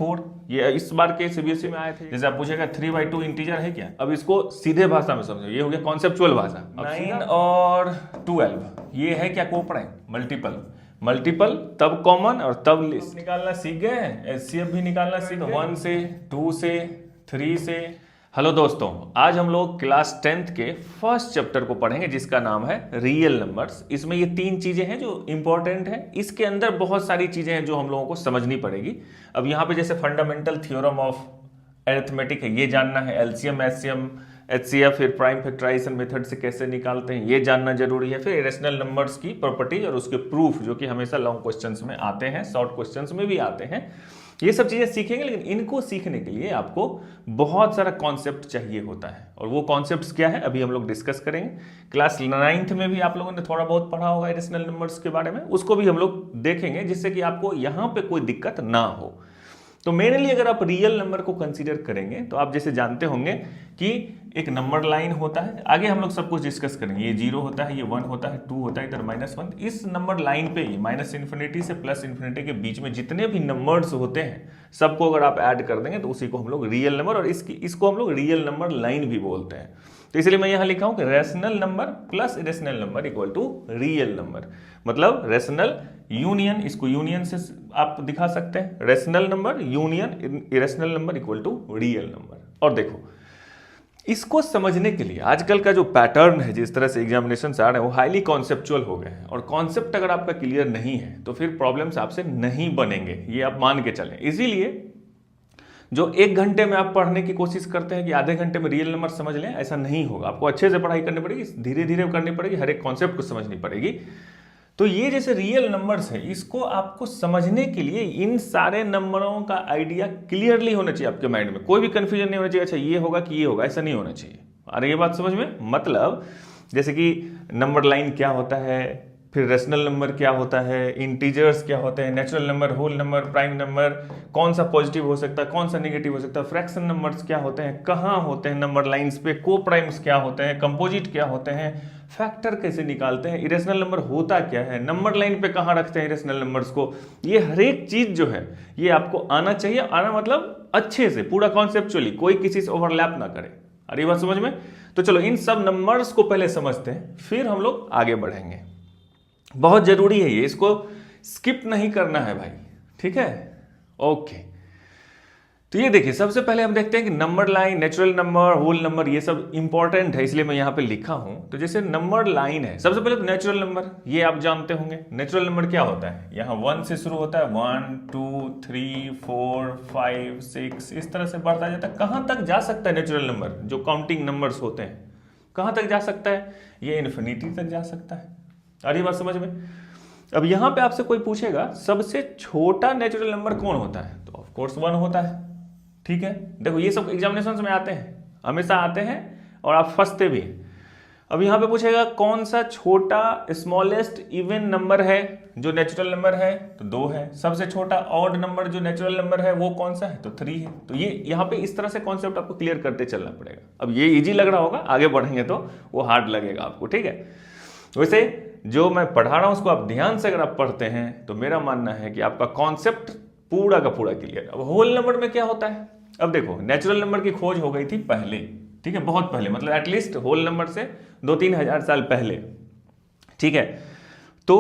4। ये इस बार के सीबीएसई में आए थे। जैसे आप पूछेगा 3/2 इंटीजर है क्या, अब इसको सीधे भाषा में समझो, ये हो गया कॉन्सेप्चुअल भाषा। 9 और 12 ये है क्या, कोप्राइम, मल्टीपल तब कॉमन और तब लिस्ट निकालना सीख गए हैं। एचसीएफ भी निकालना सीख 1 से 2 से 3 से। हेलो दोस्तों, आज हम लोग क्लास 10th के फर्स्ट चैप्टर को पढ़ेंगे जिसका नाम है रियल नंबर्स। इसमें ये 3 चीजें हैं जो इंपॉर्टेंट है। इसके अंदर बहुत सारी चीजें हैं जो हम लोगों को समझनी पड़ेगी। अब यहाँ पे जैसे फंडामेंटल थ्योरम ऑफ अरिथमेटिक है, ये जानना है। एलसीएम, एचसीएम, एचसीएफ, फिर प्राइम फैक्टराइजेशन मेथड से कैसे निकालते हैं ये जानना जरूरी है। फिर इरेशनल नंबर्स की प्रॉपर्टीज और उसके प्रूफ जो कि हमेशा लॉन्ग क्वेश्चंस में आते हैं, शॉर्ट क्वेश्चंस में भी आते हैं। ये सब चीजें सीखेंगे, लेकिन इनको सीखने के लिए आपको बहुत सारा कॉन्सेप्ट चाहिए होता है। और वो कॉन्सेप्ट्स क्या है अभी हम लोग डिस्कस करेंगे। क्लास 9th में भी आप लोगों ने थोड़ा बहुत पढ़ा होगा इरेशनल नंबर्स के बारे में, उसको भी हम लोग देखेंगे जिससे कि आपको यहाँ पे कोई दिक्कत ना हो। तो मेनली अगर आप रियल नंबर को कंसीडर करेंगे तो आप जैसे जानते होंगे कि एक नंबर लाइन होता है, आगे हम लोग सब कुछ डिस्कस करेंगे। ये 0 होता है, ये 1 होता है, 2 होता है, इधर -1। इस नंबर लाइन पे -∞ से +∞ के बीच में जितने भी नंबर्स होते हैं सबको अगर आप ऐड कर देंगे तो उसी को हम लोग रियल नंबर, और इसको हम लोग रियल नंबर लाइन भी बोलते हैं। तो इसलिए मैं यहां लिखा हूं कि rational number plus irrational number equal to real number. मतलब रैशनल यूनियन, इसको यूनियन से आप दिखा सकते हैं, rational number union irrational number equal to real number. और देखो, इसको समझने के लिए आजकल का जो पैटर्न है, जिस तरह से एग्जामिनेशन आ रहे हैं वो हाईली कॉन्सेप्चुअल हो गए हैं। और कॉन्सेप्ट अगर आपका क्लियर नहीं है तो फिर प्रॉब्लम्स आपसे नहीं बनेंगे, ये आप मान के चलें। इसीलिए जो 1 घंटे में आप पढ़ने की कोशिश करते हैं कि आधे घंटे में रियल नंबर समझ लें, ऐसा नहीं होगा। आपको अच्छे से पढ़ाई करनी पड़ेगी, धीरे धीरे करनी पड़ेगी, हर एक कॉन्सेप्ट को समझनी पड़ेगी। तो ये जैसे रियल नंबर्स है, इसको आपको समझने के लिए इन सारे नंबरों का आइडिया क्लियरली होना चाहिए आपके माइंड में। कोई भी कंफ्यूजन नहीं होना चाहिए, अच्छा ये होगा कि ये होगा, ऐसा नहीं होना चाहिए। अरे ये बात समझ में, मतलब जैसे कि नंबर लाइन क्या होता है, फिर रेशनल नंबर क्या होता है, इंटीजर्स क्या होते हैं, natural number, whole number, prime number, कौन सा पॉजिटिव हो सकता है, कौन सा नेगेटिव हो सकता है, फ्रैक्शन नंबर्स क्या होते हैं, कहाँ होते हैं नंबर लाइंस पे, को प्राइम्स क्या होते हैं, कंपोजिट क्या होते हैं, फैक्टर कैसे निकालते हैं, इरेशनल नंबर होता क्या है, नंबर लाइन पे कहाँ रखते हैं इरेशनल नंबर्स को। ये हर एक चीज जो है ये आपको आना चाहिए। आना मतलब अच्छे से, पूरा कॉन्सेप्चुअली, कोई किसी से ओवरलैप ना करे। अरे बात समझ में। तो चलो इन सब नंबर्स को पहले समझते हैं, फिर हम लोग आगे बढ़ेंगे। बहुत जरूरी है ये, इसको स्किप नहीं करना है भाई, ठीक है। ओके, तो ये देखिए, सबसे पहले हम देखते हैं कि number line, natural number, whole number, ये सब इंपॉर्टेंट है, इसलिए मैं यहां पे लिखा हूं। तो जैसे नंबर लाइन है, सबसे पहले तो नेचुरल नंबर, ये आप जानते होंगे। नेचुरल नंबर क्या होता है, यहां 1 से शुरू होता है, 1 2 3 4 5 6 इस तरह से बढ़ता जाता है। कहां तक जा सकता है नेचुरल नंबर, जो काउंटिंग नंबर्स होते हैं, कहां तक जा सकता है, ये इन्फिनिटी तक जा सकता है। अरे बात समझ में। अब यहां पे आपसे कोई पूछेगा सबसे छोटा नेचुरल नंबर कौन होता है, तो ऑफ कोर्स 1 होता है, ठीक है। देखो ये सब एग्जामिनेशन में आते हैं, हमेशा आते हैं, और आप फंसते भी हैं। अब यहां पे पूछेगा कौन सा छोटा स्मॉलेस्ट इवन नंबर है जो नेचुरल नंबर है, तो 2 है। सबसे छोटा ऑड नंबर जो नेचुरल नंबर है वो कौन सा है, तो 3 है। तो ये यहां पे इस तरह से कॉन्सेप्ट आपको क्लियर करते चलना पड़ेगा। अब ये इजी लग रहा होगा, आगे बढ़ेंगे तो वो हार्ड लगेगा आपको, ठीक है। वैसे जो मैं पढ़ा रहा हूं उसको आप ध्यान से अगर आप पढ़ते हैं तो मेरा मानना है कि आपका कॉन्सेप्ट पूरा का पूरा क्लियर। अब होल नंबर में क्या होता है, अब देखो नेचुरल नंबर की खोज हो गई थी पहले, ठीक है, बहुत पहले, मतलब एटलीस्ट होल नंबर से 2-3 हजार साल पहले, ठीक है। तो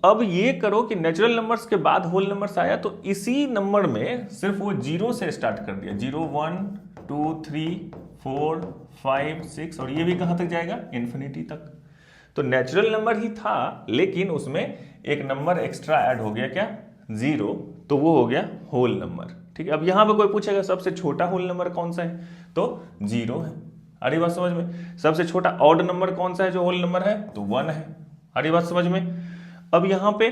अब ये करो कि नेचुरल नंबर्स के बाद होल नंबर्स आया, तो इसी नंबर में सिर्फ वो 0 से स्टार्ट कर दिया, 0 1 2 3 4 5 6, और ये भी कहां तक जाएगा, इन्फिनिटी तक। तो नेचुरल नंबर ही था, लेकिन उसमें एक नंबर एक्स्ट्रा ऐड हो गया, क्या, 0, तो वो हो गया होल नंबर, ठीक है। अब यहां पे कोई पूछेगा सबसे छोटा होल नंबर कौन सा है, तो 0 है। अरे बात समझ में। सबसे छोटा ऑड नंबर कौन सा है जो होल नंबर है, तो 1 है। अरे बात समझ में। अब यहां पे,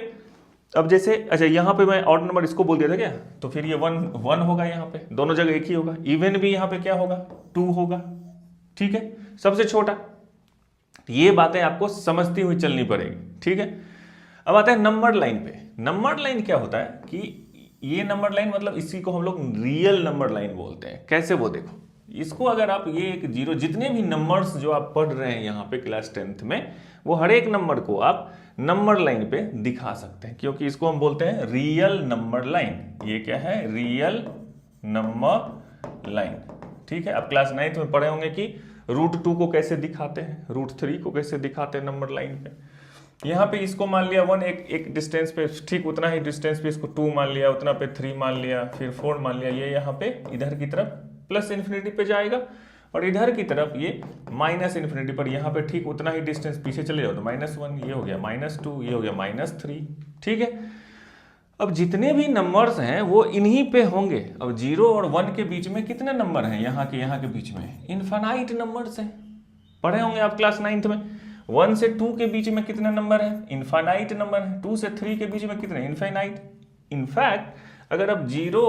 अब जैसे, अच्छा यहां पे मैं ऑड नंबर इसको बोल दिया था क्या, तो फिर ये 1 होगा, यहां पे दोनों जगह एक ही होगा। इवन भी यहां पे क्या होगा, 2 होगा, ठीक है, सबसे छोटा। ये बातें आपको समझती हुई चलनी पड़ेगी, ठीक है। अब आते हैं नंबर लाइन पे। नंबर लाइन क्या होता है कि ये नंबर लाइन, मतलब इसी को हम लोग रियल नंबर लाइन बोलते हैं। कैसे, वो देखो, इसको अगर आप ये एक 0, जितने भी नंबर्स जो आप पढ़ रहे हैं यहाँ पे क्लास 10th में, वो हर एक नंबर को आप नंबर लाइन पे दिखा सकते हैं, क्योंकि इसको हम बोलते हैं रियल नंबर लाइन। ये क्या है, रियल नंबर लाइन। ठीक है, अब क्लास 9th में पढ़े होंगे कि √2 को कैसे दिखाते हैं, √3 को कैसे दिखाते हैं नंबर लाइन पे। यहाँ पे इसको मान लिया 1, एक डिस्टेंस पे, ठीक उतना ही डिस्टेंस पे इसको 2 मान लिया, उतना पे 3 मान लिया, फिर 4 मान लिया। ये यहाँ पे इधर की तरफ प्लस इन्फिनिटी पे जाएगा और इधर की तरफ ये माइनस इन्फिनिटी पर, यहाँ पे ठीक उतना ही डिस्टेंस पीछे चले जाओ तो -1, ये हो गया -2, ये हो गया -3। ठीक है, अब जितने भी नंबर्स हैं वो इन्हीं पे होंगे। अब 0 और 1 के बीच में कितने नंबर हैं, यहाँ के बीच में इनफाइनाइट नंबर्स हैं। पढ़े होंगे आप क्लास 9th में। 1 से 2 के बीच में कितने नंबर हैं, इनफाइनाइट नंबर हैं। 2 से 3 के बीच में कितने, इनफाइनाइट। इनफैक्ट अगर आप 0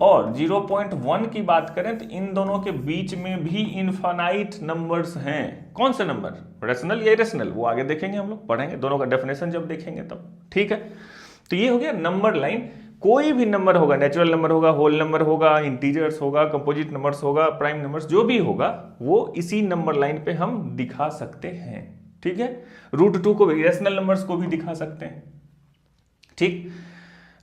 और 0.1 की बात करें तो इन दोनों के बीच में भी इनफाइनाइट नंबर्स हैं। कौन से नंबर, रेशनल या इरेशनल, वो आगे देखेंगे, हम लोग पढ़ेंगे दोनों का डेफिनेशन जब देखेंगे तब। ठीक है, तो ये हो गया नंबर लाइन। कोई भी नंबर होगा, नेचुरल नंबर होगा, होल नंबर होगा, इंटीजर्स होगा, कंपोजिट नंबर्स होगा, प्राइम नंबर्स, जो भी होगा वो इसी नंबर लाइन पे हम दिखा सकते हैं। ठीक है, √2 को भी, इरेशनल नंबर्स को भी दिखा सकते हैं। ठीक,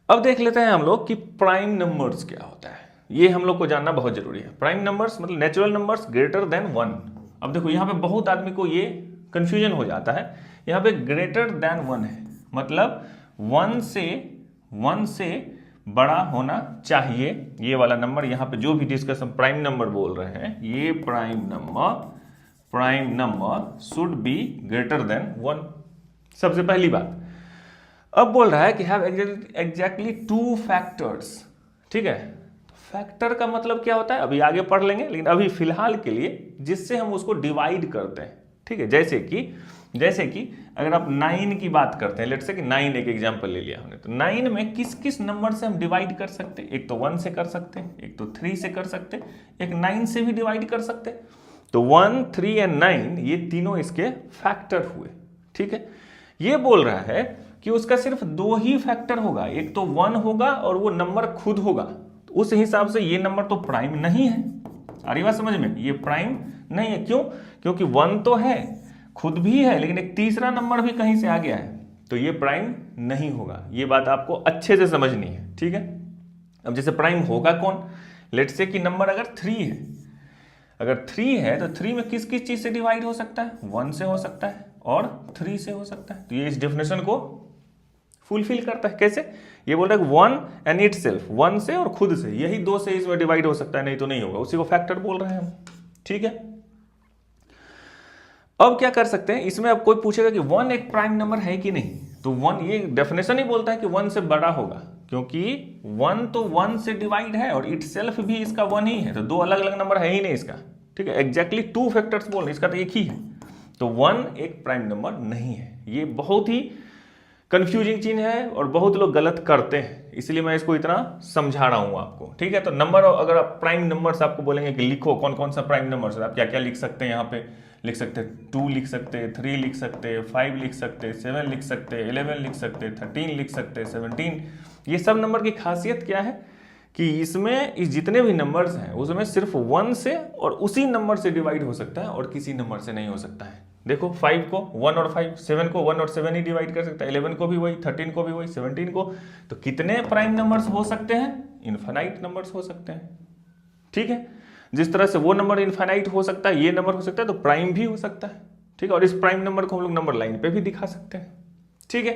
अब देख लेते हैं हम लोग कि प्राइम नंबर्स क्या होता है। ये हम लोग को जानना बहुत जरूरी है। प्राइम नंबर्स मतलब नेचुरल नंबर्स ग्रेटर देन 1। अब देखो यहाँ पे बहुत आदमी को ये कंफ्यूजन हो जाता है। यहाँ पे ग्रेटर देन 1 है, मतलब 1 से बड़ा होना चाहिए ये वाला नंबर। यहाँ पे जो भी डिस्कस हम प्राइम नंबर बोल रहे हैं, ये prime number should be greater than 1, सबसे पहली बात। अब बोल रहा है कि हैव एग्जैक्टली 2 फैक्टर्स। ठीक है, फैक्टर का मतलब क्या होता है अभी आगे पढ़ लेंगे, लेकिन अभी फिलहाल के लिए जिससे हम उसको डिवाइड करते हैं। ठीक है, जैसे कि अगर आप 9 की बात करते हैं, लेट्स से कि 9 एक एग्जांपल ले लिया हमने, तो 9 में किस किस नंबर से हम डिवाइड कर सकते हैं। एक तो 1 से कर सकते हैं, एक तो 3 से कर सकते हैं, एक 9 से भी डिवाइड कर सकते हैं। तो 1, 3 एंड 9 ये तीनों इसके फैक्टर हुए। ठीक है, ये बोल रहा है कि उसका सिर्फ 2 ही फैक्टर होगा, एक तो 1 होगा और वो नंबर खुद होगा। तो उस हिसाब से ये नंबर तो प्राइम नहीं है। आ रही बात समझ में, ये प्राइम नहीं है। क्यों? क्योंकि 1 तो है, खुद भी है, लेकिन एक तीसरा नंबर भी कहीं से आ गया है, तो ये प्राइम नहीं होगा। ये बात आपको अच्छे से समझनी है। ठीक है, अब जैसे प्राइम होगा कौन, लेट्स से कि नंबर अगर 3 है, अगर 3 है तो 3 में किस किस चीज से डिवाइड हो सकता है, 1 से हो सकता है और 3 से हो सकता है। तो ये इस डेफिनेशन को फुलफिल करता है। कैसे? ये बोल रहा है 1 एंड इटसेल्फ, 1 से और खुद से, यही 2 से इसमें डिवाइड हो सकता है, नहीं तो नहीं होगा। उसी को फैक्टर बोल रहे हैं हम। ठीक है, अब क्या कर सकते हैं, इसमें अब कोई पूछेगा कि 1 एक प्राइम नंबर है कि नहीं, तो 1, ये डेफिनेशन ही बोलता है कि 1 से बड़ा होगा, क्योंकि 1 तो 1 से डिवाइड है और इटसेल्फ भी इसका 1 ही है, तो 2 अलग अलग नंबर है ही नहीं इसका। ठीक है, एग्जैक्टली 2 फैक्टर्स बोल रहे, इसका तो एक ही है, तो 1 एक प्राइम नंबर नहीं है। ये बहुत ही कंफ्यूजिंग चीज है और बहुत लोग गलत करते हैं, इसलिए मैं इसको इतना समझा रहा हूं आपको। ठीक है, तो नंबर, अगर आप प्राइम नंबर्स आपको बोलेंगे कि लिखो कौन कौन सा प्राइम नंबर्स है, आप क्या क्या लिख सकते हैं, यहाँ पे लिख सकते हैं 2 लिख सकते हैं, 3 लिख सकते हैं, 5 लिख सकते हैं, 7 लिख सकते हैं, 11 लिख सकते हैं, 13 लिख सकते हैं, 17। ये सब नंबर की खासियत क्या है कि इसमें इस जितने भी नंबर्स हैं उसमें सिर्फ 1 से और उसी नंबर से डिवाइड हो सकता है और किसी नंबर से नहीं हो सकता है। देखो 5 को 1 और 5, 7 को 1 और 7 ही डिवाइड कर सकता है, 11 को भी वही, 13 को भी वही, 17 को। तो कितने प्राइम नंबर्स हो सकते हैं, इनफाइनाइट नंबर्स हो सकते हैं। ठीक है, जिस तरह से वो नंबर इनफाइनाइट हो सकता है, ये नंबर हो सकता है, तो प्राइम भी हो सकता है। ठीक है, और इस प्राइम नंबर को हम लोग नंबर लाइन पे भी दिखा सकते हैं। ठीक है,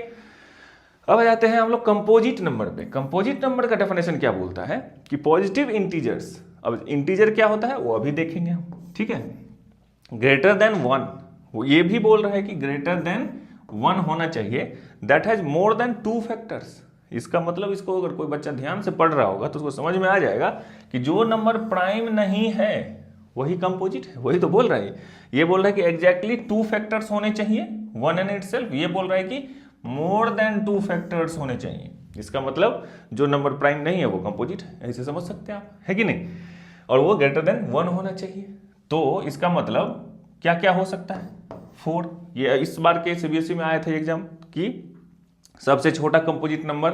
अब आ जाते हैं हम लोग कंपोजिट नंबर पे। कंपोजिट नंबर का डेफिनेशन क्या बोलता है कि पॉजिटिव इंटीजर्स, अब इंटीजर क्या होता है वो अभी देखेंगे हम। ठीक है, ग्रेटर देन 1, वो ये भी बोल रहा है कि ग्रेटर देन 1 होना चाहिए, that has more than 2 factors. इसका मतलब, इसको अगर कोई बच्चा ध्यान से पढ़ रहा होगा तो उसको समझ में आ जाएगा कि जो नंबर प्राइम नहीं है वही कंपोजिट है। वही तो बोल रहा है, ये बोल रहा है कि एग्जैक्टली 2 फैक्टर्स होने चाहिए, 1 इन इटसेल्फ। ये बोल रहा है कि मोर देन 2 फैक्टर्स होने चाहिए। इसका मतलब जो नंबर प्राइम नहीं है वो कंपोजिट है, ऐसे समझ सकते हैं आप, है कि नहीं। और वो ग्रेटर देन 1 होना चाहिए। तो इसका मतलब क्या क्या हो सकता है, 4। ये इस बार के सीबीएसई में आए थे एग्जाम की सबसे छोटा कंपोजिट नंबर,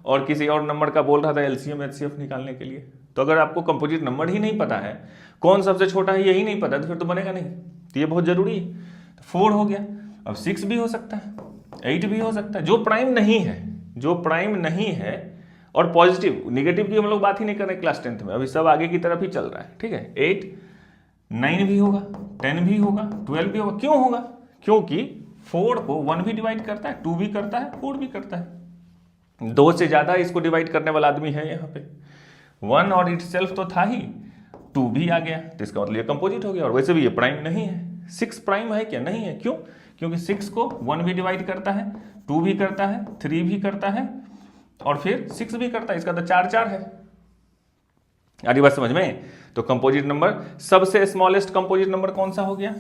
और किसी और नंबर का बोल रहा था एलसीएम एचसीएफ निकालने के लिए। तो अगर आपको कंपोजिट नंबर ही नहीं पता है, कौन सबसे छोटा है यही नहीं पता, तो फिर तो बनेगा नहीं। तो ये बहुत जरूरी है। तो 4 हो गया, अब 6 भी हो सकता है, 8 भी हो सकता है। जो प्राइम नहीं है, जो प्राइम नहीं है और पॉजिटिव, निगेटिव की हम लोग बात ही नहीं कर रहे क्लास 10th में, अभी सब आगे की तरफ ही चल रहा है, ठीक है। 8, 9 भी होगा, 10 भी होगा, 12 भी होगा। क्यों होगा? क्योंकि 4 को 1 भी डिवाइड करता है, 2 भी करता है, 4 भी करता है। 2 से ज्यादा इसको डिवाइड करने वाला आदमी है यहाँ पे। 1 और इटसेल्फ तो था ही, 2 भी आ गया, तो इसका मतलब ये कंपोजिट हो गया। और वैसे भी ये प्राइम नहीं है। 6 प्राइम है क्या? नहीं है। क्यों? क्योंकि 6 को 1 भी डिवाइड करता है, 2 भी करता है, 3 भी करता है और फिर 6 भी करता है। इसका तो 4 है। आ रही बात समझ में? तो कंपोजिट नंबर, सबसे स्मॉलेस्ट कंपोजिट नंबर कौन सा हो गया?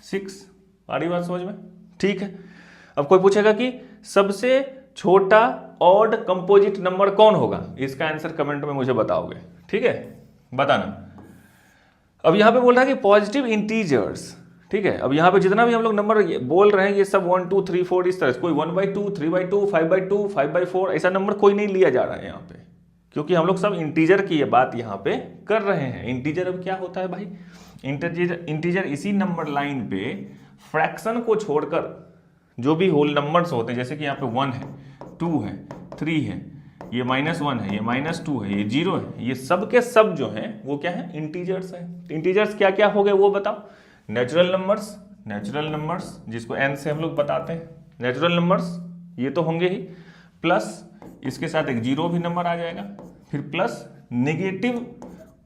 6। आ रही बात समझ में? ठीक है। अब कोई पूछेगा कि सबसे छोटा ऑड कंपोजिट नंबर कौन होगा? इसका आंसर कमेंट में मुझे बताओगे, ठीक है? बताना। अब यहां पे बोल रहा है कि पॉजिटिव इंटीजर्स, ठीक है। अब यहां पे जितना भी हम लोग नंबर बोल रहे हैं ये सब 1 2 3 4 इस तरह से, कोई 1/2, 3/2, 5/2, 5/4 ऐसा नंबर कोई नहीं लिया जा रहा है यहाँ पे, क्योंकि हम लोग सब इंटीजर की ये बात यहाँ पे कर रहे हैं। इंटीजर अब क्या होता है भाई? इंटीजर इसी नंबर लाइन पे फ्रैक्शन को छोड़कर जो भी होल नंबर्स होते हैं, जैसे कि यहाँ पे 1 है, 2 है, 3 है, ये -1 है, ये -2 है, ये 0 है, ये सब के सब जो हैं वो क्या है? इंटीजर्स है। इंटीजर्स क्या क्या हो गए वो बताओ? नेचुरल नंबर्स जिसको n से हम लोग बताते हैं, नेचुरल नंबर्स ये तो होंगे ही, प्लस इसके साथ एक 0 भी नंबर आ जाएगा, फिर plus negative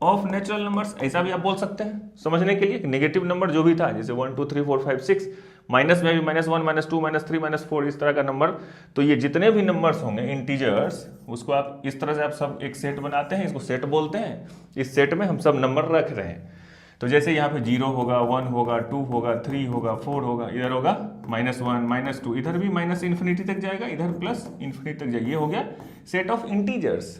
of natural numbers, ऐसा भी आप बोल सकते हैं समझने के लिए। नेगेटिव नंबर जो भी था, जैसे 1 2 3 4 5 6, माइनस में भी -1 -2 -3 -4 इस तरह का नंबर। तो ये जितने भी नंबर्स होंगे इंटीजर्स, उसको आप इस तरह से आप सब एक सेट बनाते हैं, इसको सेट बोलते हैं। इस सेट में हम सब नंबर रख रहे हैं। तो जैसे यहाँ पे 0 होगा, 1 होगा, 2 होगा, 3 होगा, 4 होगा, इधर होगा -1 -2, इधर भी माइनस इन्फिनिटी तक जाएगा, इधर प्लस इन्फिनिटी तक जाएगा। ये हो गया सेट ऑफ इंटीजर्स।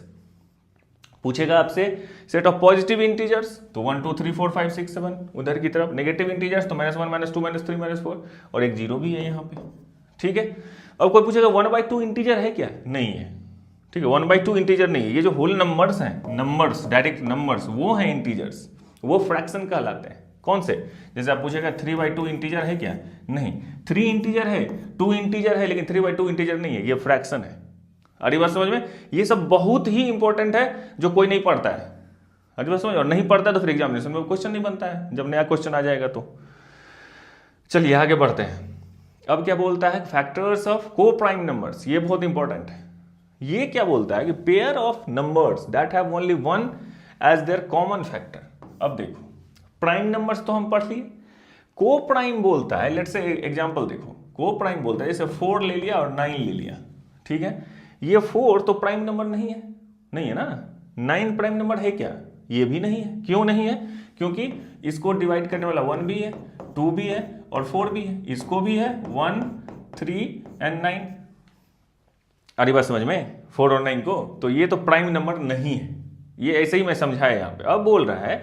पूछेगा आपसे सेट ऑफ पॉजिटिव इंटीजर्स, तो 1 2 3 4 5 6 7 उधर की तरफ। नेगेटिव इंटीजर्स तो -1 -2 -3 -4 और एक 0 भी है यहाँ पे, ठीक है। अब कोई पूछेगा 1/2 इंटीजर है क्या? नहीं है, ठीक है। 1/2 इंटीजर नहीं है। ये जो होल नंबर्स हैं, नंबर्स डायरेक्ट नंबर्स, वो हैं इंटीजर्स, वो फ्रैक्शन कहलाते हैं। कौन से? जैसे आप पूछेगा 3/2 इंटीजर है क्या? नहीं। 3 इंटीजर है, 2 इंटीजर है, लेकिन 3/2 इंटीजर नहीं है, ये फ्रैक्शन है। अरे बात समझ में? ये सब बहुत ही इंपॉर्टेंट है जो कोई नहीं पढ़ता है। अरे बात समझ, और नहीं पढ़ता है तो फिर एग्जामिनेशन में क्वेश्चन नहीं बनता है, जब नया क्वेश्चन आ जाएगा तो। चलिए आगे बढ़ते हैं। अब क्या बोलता है? फैक्टर्स ऑफ को प्राइम नंबर्स, ये बहुत इंपॉर्टेंट है। ये क्या बोलता है कि pair of numbers that have only 1 as their common factor. अब देखो, प्राइम नंबर्स तो हम पढ़ लिए, को प्राइम बोलता है, लेट्स से एग्जांपल देखो, को प्राइम बोलता है जैसे 4 ले लिया और 9 ले लिया, ठीक है। ये 4 तो प्राइम नंबर नहीं है, नहीं है ना। 9 प्राइम नंबर है क्या? ये भी नहीं है। क्यों नहीं है? क्योंकि इसको डिवाइड करने वाला 1 भी है, 2 भी है और 4 भी है। इसको भी है 1 3 एंड 9। आ रही बात समझ में? 4 और 9 को, तो ये तो प्राइम नंबर नहीं है। ये ऐसे ही मैं समझाया यहाँ पे। अब बोल रहा है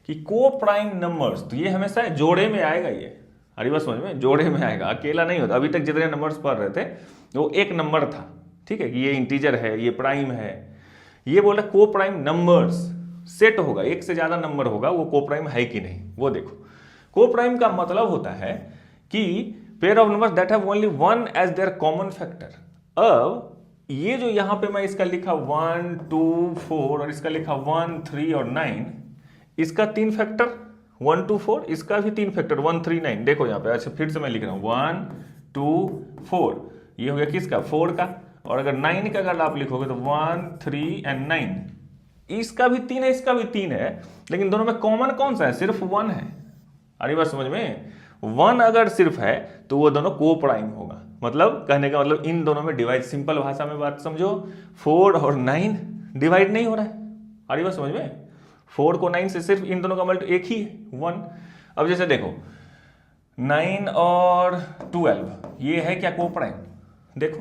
कि को प्राइम नंबर्स, तो ये हमेशा जोड़े में आएगा। ये आ रही बात समझ में? जोड़े में आएगा, अकेला नहीं होता। अभी तक जितने नंबर्स पढ़ रहे थे वो एक नंबर था, ठीक है, कि ये इंटीजर है, ये प्राइम है। ये बोल रहा है को प्राइम नंबर्स सेट होगा, एक से ज्यादा नंबर होगा, वो को प्राइम है कि नहीं वो देखो। को प्राइम का मतलब होता है कि pair of numbers that have only 1 as their common factor. अब ये जो यहां पे मैं इसका लिखा 1 2 4 और इसका लिखा 1 3 और 9, इसका 3 फैक्टर 1 2 4, इसका भी 3 फैक्टर 1 3 9। देखो यहाँ पे, अच्छा फिर से मैं लिख रहा हूं 1 2 4, ये हो गया किसका? 4 का। और अगर 9 का अगर आप लिखोगे तो 1 3 एंड 9, इसका भी 3 है, इसका भी 3 है, लेकिन दोनों में कॉमन कौन सा है? सिर्फ 1 है। अरे बात समझ में? 1 अगर सिर्फ है तो वो दोनों को प्राइम होगा। मतलब कहने का मतलब इन दोनों में डिवाइड, सिंपल भाषा में बात समझो, 4 और 9 डिवाइड नहीं हो रहा है। अरे बात समझ में? 4 को 9 से सिर्फ इन दोनों का मल्टीपल एक ही है, 1। अब जैसे देखो 9 और 12, ये है क्या को प्राइम? देखो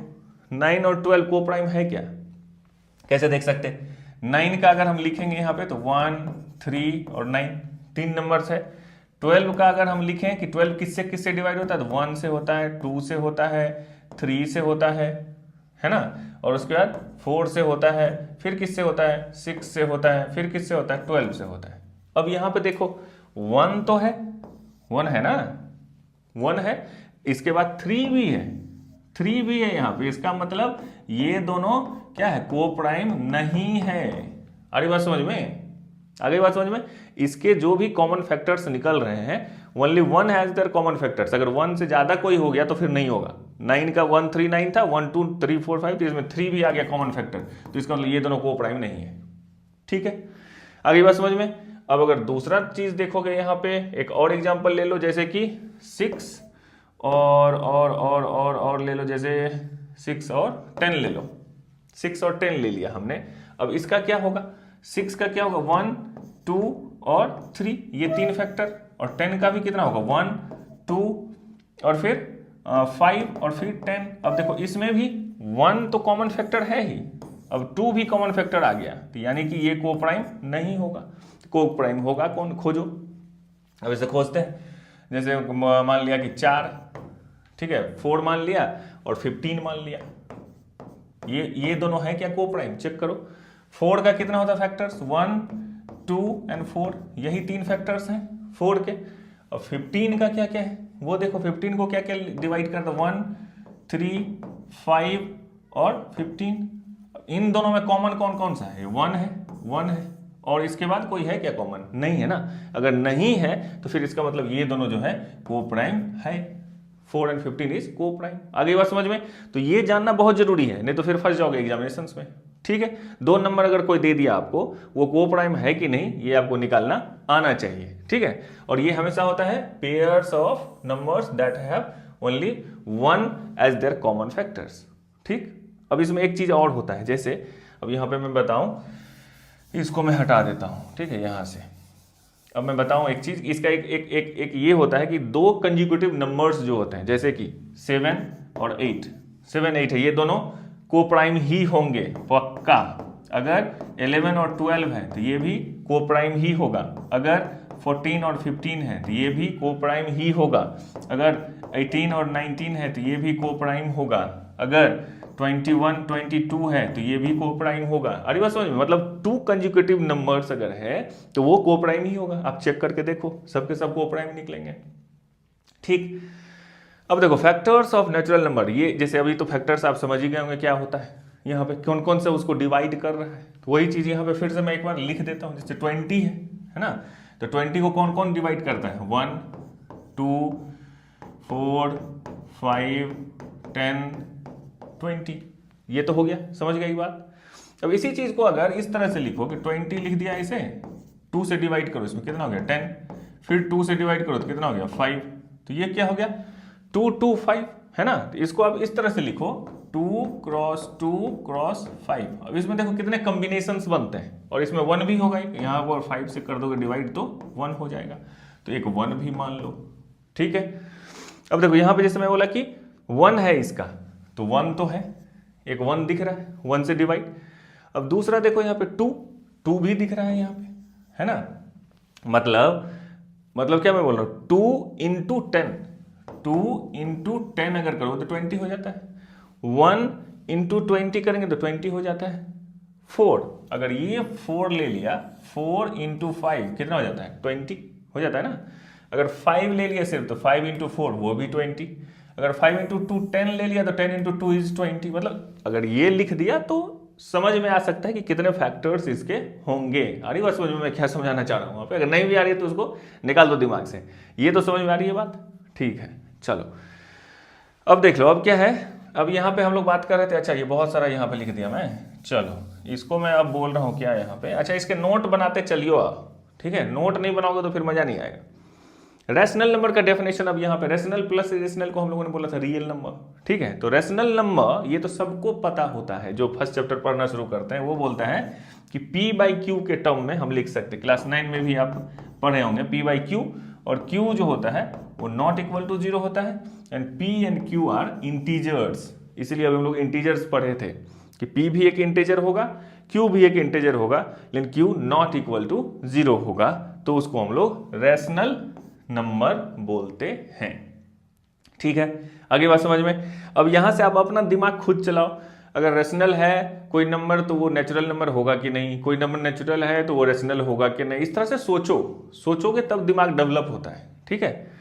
9 और 12 को प्राइम है क्या? कैसे देख सकते हैं? 9 का अगर हम लिखेंगे यहाँ पे तो 1 3 और 9 3 नंबर्स है। 12 का अगर हम लिखें कि 12 किससे किससे डिवाइड होता है, तो 1 से होता है, 2 से होता है, 3 से होता है ना। और उसके बाद 4 से होता है, फिर किससे होता है? 6 से होता है, फिर किससे होता है? 12 से होता है। अब यहाँ पे देखो 1 तो है, 1 है ना, 1 है, इसके बाद 3 भी है, 3 भी है यहाँ पे। इसका मतलब ये दोनों क्या है, को प्राइम नहीं है। आ रही बात समझ में, आ गई बात समझ में। इसके जो भी कॉमन फैक्टर्स निकल रहे हैं only one has their common factors, अगर वन से ज्यादा कोई हो गया तो फिर नहीं होगा। 9 का 1 3 9 था, 1 2 3 4 5, तो इसमें 3 भी आ गया कॉमन फैक्टर, तो इसका मतलब ये दोनों को प्राइम नहीं है। ठीक है, आ गई बात समझ में। अब अगर दूसरा चीज देखोगे यहाँ पे एक और एग्जांपल ले लो, जैसे कि 6 और ले लो, जैसे 6 और 10 ले लो। 6 और 10 ले लिया हमने। अब इसका क्या होगा, 6 का क्या होगा 1 2 और 3, ये 3 फैक्टर, और 10 का भी कितना होगा 1 2 और फिर 5 और फिर 10। अब देखो इसमें भी 1 तो कॉमन फैक्टर है ही, अब 2 भी कॉमन फैक्टर आ गया, तो यानी कि ये को प्राइम नहीं होगा। को प्राइम होगा कौन, खोजो। अब इसे खोजते हैं, जैसे मान लिया कि 4, ठीक है, 4 मान लिया और 15 मान लिया, ये दोनों है क्या को प्राइम, चेक करो। 4 का कितना होता है फैक्टर्स, 1 2 एंड 4, यही 3 फैक्टर्स हैं 4 के। और 15 का क्या क्या है वो देखो, 15 को क्या क्या डिवाइड करता है, 1 3 5 और 15। इन दोनों में कॉमन कौन कौन सा है, 1 है, 1 है, और इसके बाद कोई है क्या कॉमन, नहीं है ना। अगर नहीं है तो फिर इसका मतलब ये दोनों जो है को प्राइम है, 4 एंड 15 इज को प्राइम। आगे बात समझ में। तो ये जानना बहुत जरूरी है, नहीं तो फिर फंस जाओगे एग्जामिनेशंस में। ठीक है, 2 नंबर अगर कोई दे दिया आपको, वो को प्राइम है कि नहीं ये आपको निकालना आना चाहिए। ठीक है, और ये हमेशा होता है pairs of numbers that have only 1 as their common factors. ठीक, अब इसमें एक चीज और होता है, जैसे अब यहां पे मैं बताऊं, इसको मैं हटा देता हूं, ठीक है, यहां से। अब मैं बताऊं एक चीज, इसका एक ये होता है कि 2 कंजिक्यूटिव नंबर्स जो होते हैं, जैसे कि 7 और 8, 7 8 है, ये दोनों को प्राइम ही होंगे पक्का। अगर 11 और 12 है तो ये भी को प्राइम ही होगा। अगर 14 और 15 है तो ये भी को प्राइम ही होगा। अगर 18 और 19 है तो ये भी को प्राइम होगा। अगर 21 22 है तो ये भी को प्राइम होगा। अरे बस समझ में, मतलब 2 कंजिक्यूटिव नंबर्स अगर है तो वो को प्राइम ही होगा। आप चेक करके देखो, सबके सब को प्राइम निकलेंगे। ठीक, अब देखो फैक्टर्स ऑफ नेचुरल नंबर, ये जैसे अभी तो फैक्टर्स आप समझ ही गए होंगे क्या होता है, यहाँ पे कौन कौन से उसको डिवाइड कर रहा है। तो वही चीज यहाँ पे फिर से मैं एक बार लिख देता हूँ, जैसे 20 है ना, तो 20 को कौन कौन डिवाइड करता है, 1 2 4 5 10 20, ये तो हो गया, समझ गई बात। अब इसी चीज को अगर इस तरह से लिखो कि 20 लिख दिया, इसे 2 से डिवाइड करो, इसमें कितना हो गया 10, फिर 2 से डिवाइड करो तो कितना हो गया 5, तो ये क्या हो गया 2 2 5 है ना। तो इसको आप इस तरह से लिखो 2 क्रॉस 2 क्रॉस 5। अब इसमें देखो कितने कॉम्बिनेशंस बनते हैं, और इसमें 1 भी होगा, यहाँ पर 5 से कर दोगे डिवाइड तो 1 हो जाएगा, तो एक 1 भी मान लो। ठीक है, अब देखो यहाँ पे जैसे मैं बोला कि 1 है इसका, तो 1 तो है, एक 1 दिख रहा है 1 से डिवाइड। अब दूसरा देखो यहाँ पे 2 भी दिख रहा है यहाँ पे, है ना। मतलब क्या मैं बोल रहा हूँ, 2 इंटू 10, 2 इंटू 10 अगर करो तो 20 हो जाता है। 1 इंटू 20 करेंगे तो 20 हो जाता है। 4, अगर ये 4 ले लिया, 4 इंटू 5 कितना हो जाता है 20 हो जाता है ना। अगर 5 ले लिया सिर्फ तो 5 इंटू 4 वो भी 20। अगर 5 इंटू 2 10 ले लिया तो 10 इंटू 2 इज 20। मतलब अगर ये लिख दिया तो समझ में आ सकता है कि कितने फैक्टर्स इसके होंगे। आ रही बात समझ में मैं क्या समझाना चाह रहा हूँ वहाँ पे। अगर नहीं भी आ रही है तो उसको निकाल दो दिमाग से। ये तो समझ में आ रही है बात, ठीक है। चलो अब देख लो, अब क्या है, अब यहाँ पे हम लोग बात कर रहे थे, अच्छा ये बहुत सारा यहाँ पे लिख दिया मैं, चलो इसको मैं अब बोल रहा हूँ क्या यहाँ पे, अच्छा इसके नोट बनाते चलियो आप, ठीक है। नोट नहीं बनाओगे तो फिर मजा नहीं आएगा। रैशनल नंबर का डेफिनेशन अब यहाँ पे, रैशनल प्लस इरेशनल को हम लोगों ने बोला था रियल नंबर, ठीक है। तो रैशनल नंबर ये तो सबको पता होता है, जो फर्स्ट चैप्टर पढ़ना शुरू करते हैं वो बोलता है कि P बाई क्यू के टर्म में हम लिख सकते हैं। क्लास 9 में भी आप पढ़े होंगे P बाई क्यू, और Q जो होता है वो नॉट इक्वल टू 0 होता है, and P and Q are integers. इसलिए अब हम लोग इंटीजर्स पढ़े थे कि P भी एक इंटीजर होगा, Q भी एक इंटीजर होगा, लेकिन Q नॉट इक्वल टू 0 होगा, तो उसको हम लोग रैशनल नंबर बोलते हैं, ठीक है। आगे बात समझ में। अब यहां से आप अपना दिमाग खुद चलाओ। अगर रैशनल है कोई नंबर तो वो नेचुरल नंबर होगा कि नहीं, कोई नंबर नेचुरल है तो वो रैशनल होगा कि नहीं, इस तरह से सोचोगे तब दिमाग डेवलप होता है, ठीक है।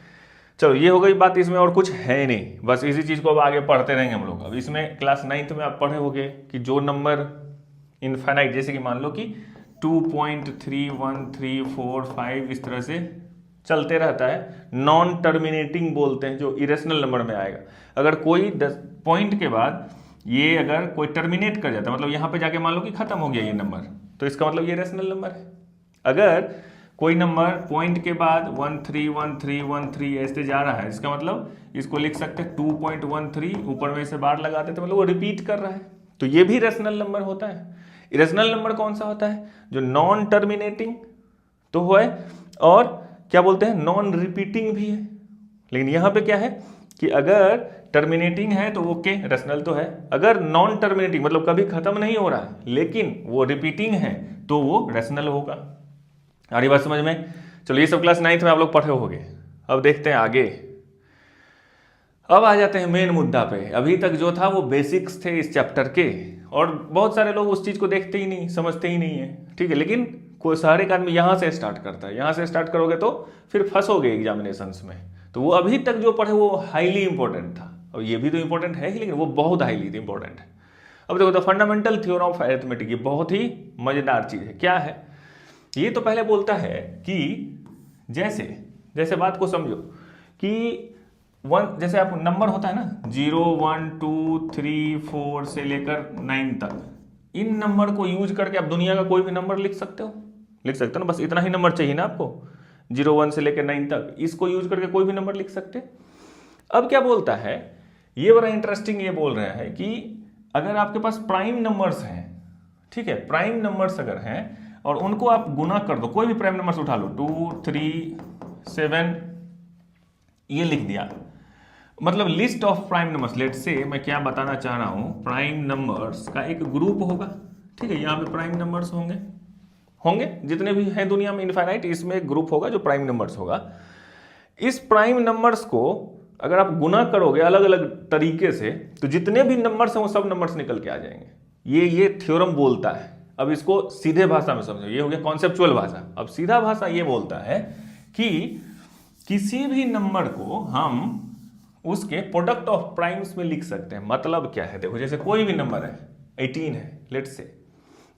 चलो ये हो गई बात, इसमें और कुछ है नहीं, बस इसी चीज को अब आगे पढ़ते रहेंगे हम लोग। अब इसमें क्लास 9th में आप पढ़े होंगे कि जो नंबर इनफाइनाइट, जैसे कि मान लो कि 2.31345 इस तरह से चलते रहता है, नॉन टर्मिनेटिंग बोलते हैं, जो इरेशनल नंबर में आएगा। अगर कोई 10 पॉइंट के बाद ये अगर कोई टर्मिनेट कर जाता है, मतलब यहाँ पे जाके मान लो कि खत्म हो गया ये नंबर, तो इसका मतलब ये रेशनल नंबर है। अगर कोई नंबर पॉइंट के बाद 131313 ऐसे जा रहा है, इसका मतलब इसको लिख सकते हैं 2.13, ऊपर में से बार लगा देते, मतलब वो रिपीट कर रहा है, तो ये भी रेशनल नंबर होता है। इरेशनल नंबर कौन सा होता है? जो नॉन टर्मिनेटिंग तो है और क्या बोलते हैं, नॉन रिपीटिंग भी है। लेकिन यहाँ पे क्या है कि अगर टर्मिनेटिंग है तो ओके, रेशनल तो है। अगर नॉन टर्मिनेटिंग मतलब कभी खत्म नहीं हो रहा है लेकिन वो रिपीटिंग है, तो वो रेशनल होगा। आ रही बात समझ में? चलो ये सब क्लास 9th में आप लोग पढ़े होंगे। अब देखते हैं आगे। अब आ जाते हैं मेन मुद्दा पे। अभी तक जो था वो बेसिक्स थे इस चैप्टर के, और बहुत सारे लोग उस चीज को देखते ही नहीं, समझते ही नहीं है, ठीक है। लेकिन कोई सारे का आदमी यहाँ से स्टार्ट करता है, यहाँ से स्टार्ट करोगे तो फिर फंसोगे एग्जामिनेशंस में। तो वो अभी तक जो पढ़े वो हाईली इंपॉर्टेंट था, और ये भी तो इंपॉर्टेंट है ही, लेकिन वो बहुत हाईली इंपॉर्टेंट है। अब देखो, the fundamental theorem of arithmetic, ये बहुत ही मजेदार चीज है। क्या है ये? तो पहले बोलता है कि जैसे जैसे बात को समझो कि जैसे आप नंबर होता है ना 0 1 2 3 4 से लेकर 9 तक, इन नंबर को यूज करके आप दुनिया का कोई भी नंबर लिख सकते हो, लिख सकते हो ना। बस इतना ही नंबर चाहिए ना आपको, 0 1 से लेकर 9 तक, इसको यूज करके कोई भी नंबर लिख सकते। अब क्या बोलता है, ये बड़ा इंटरेस्टिंग, ये बोल रहा है कि अगर आपके पास प्राइम नंबर्स हैं, ठीक है, प्राइम नंबर्स अगर हैं और उनको आप गुना कर दो, कोई भी प्राइम नंबर्स उठा लो, 2 3 7 ये लिख दिया, मतलब list of prime numbers. Late से मैं क्या बताना चाह रहा हूं, प्राइम नंबर्स का एक ग्रुप होगा, ठीक है। यहाँ पे प्राइम नंबर्स होंगे जितने भी हैं दुनिया में इनफाइनाइट, इसमें एक ग्रुप होगा जो प्राइम नंबर्स होगा। इस प्राइम नंबर्स को अगर आप गुना करोगे अलग अलग तरीके से, तो जितने भी नंबर्स हैं वो सब नंबर्स निकल के आ जाएंगे। ये थ्योरम बोलता है। अब इसको सीधे भाषा में समझो, ये हो गया कॉन्सेप्चुअल भाषा। अब सीधा भाषा ये बोलता है कि किसी भी नंबर को हम उसके प्रोडक्ट ऑफ प्राइम्स में लिख सकते हैं। मतलब क्या है, देखो जैसे कोई भी नंबर है, 18 है लेट से,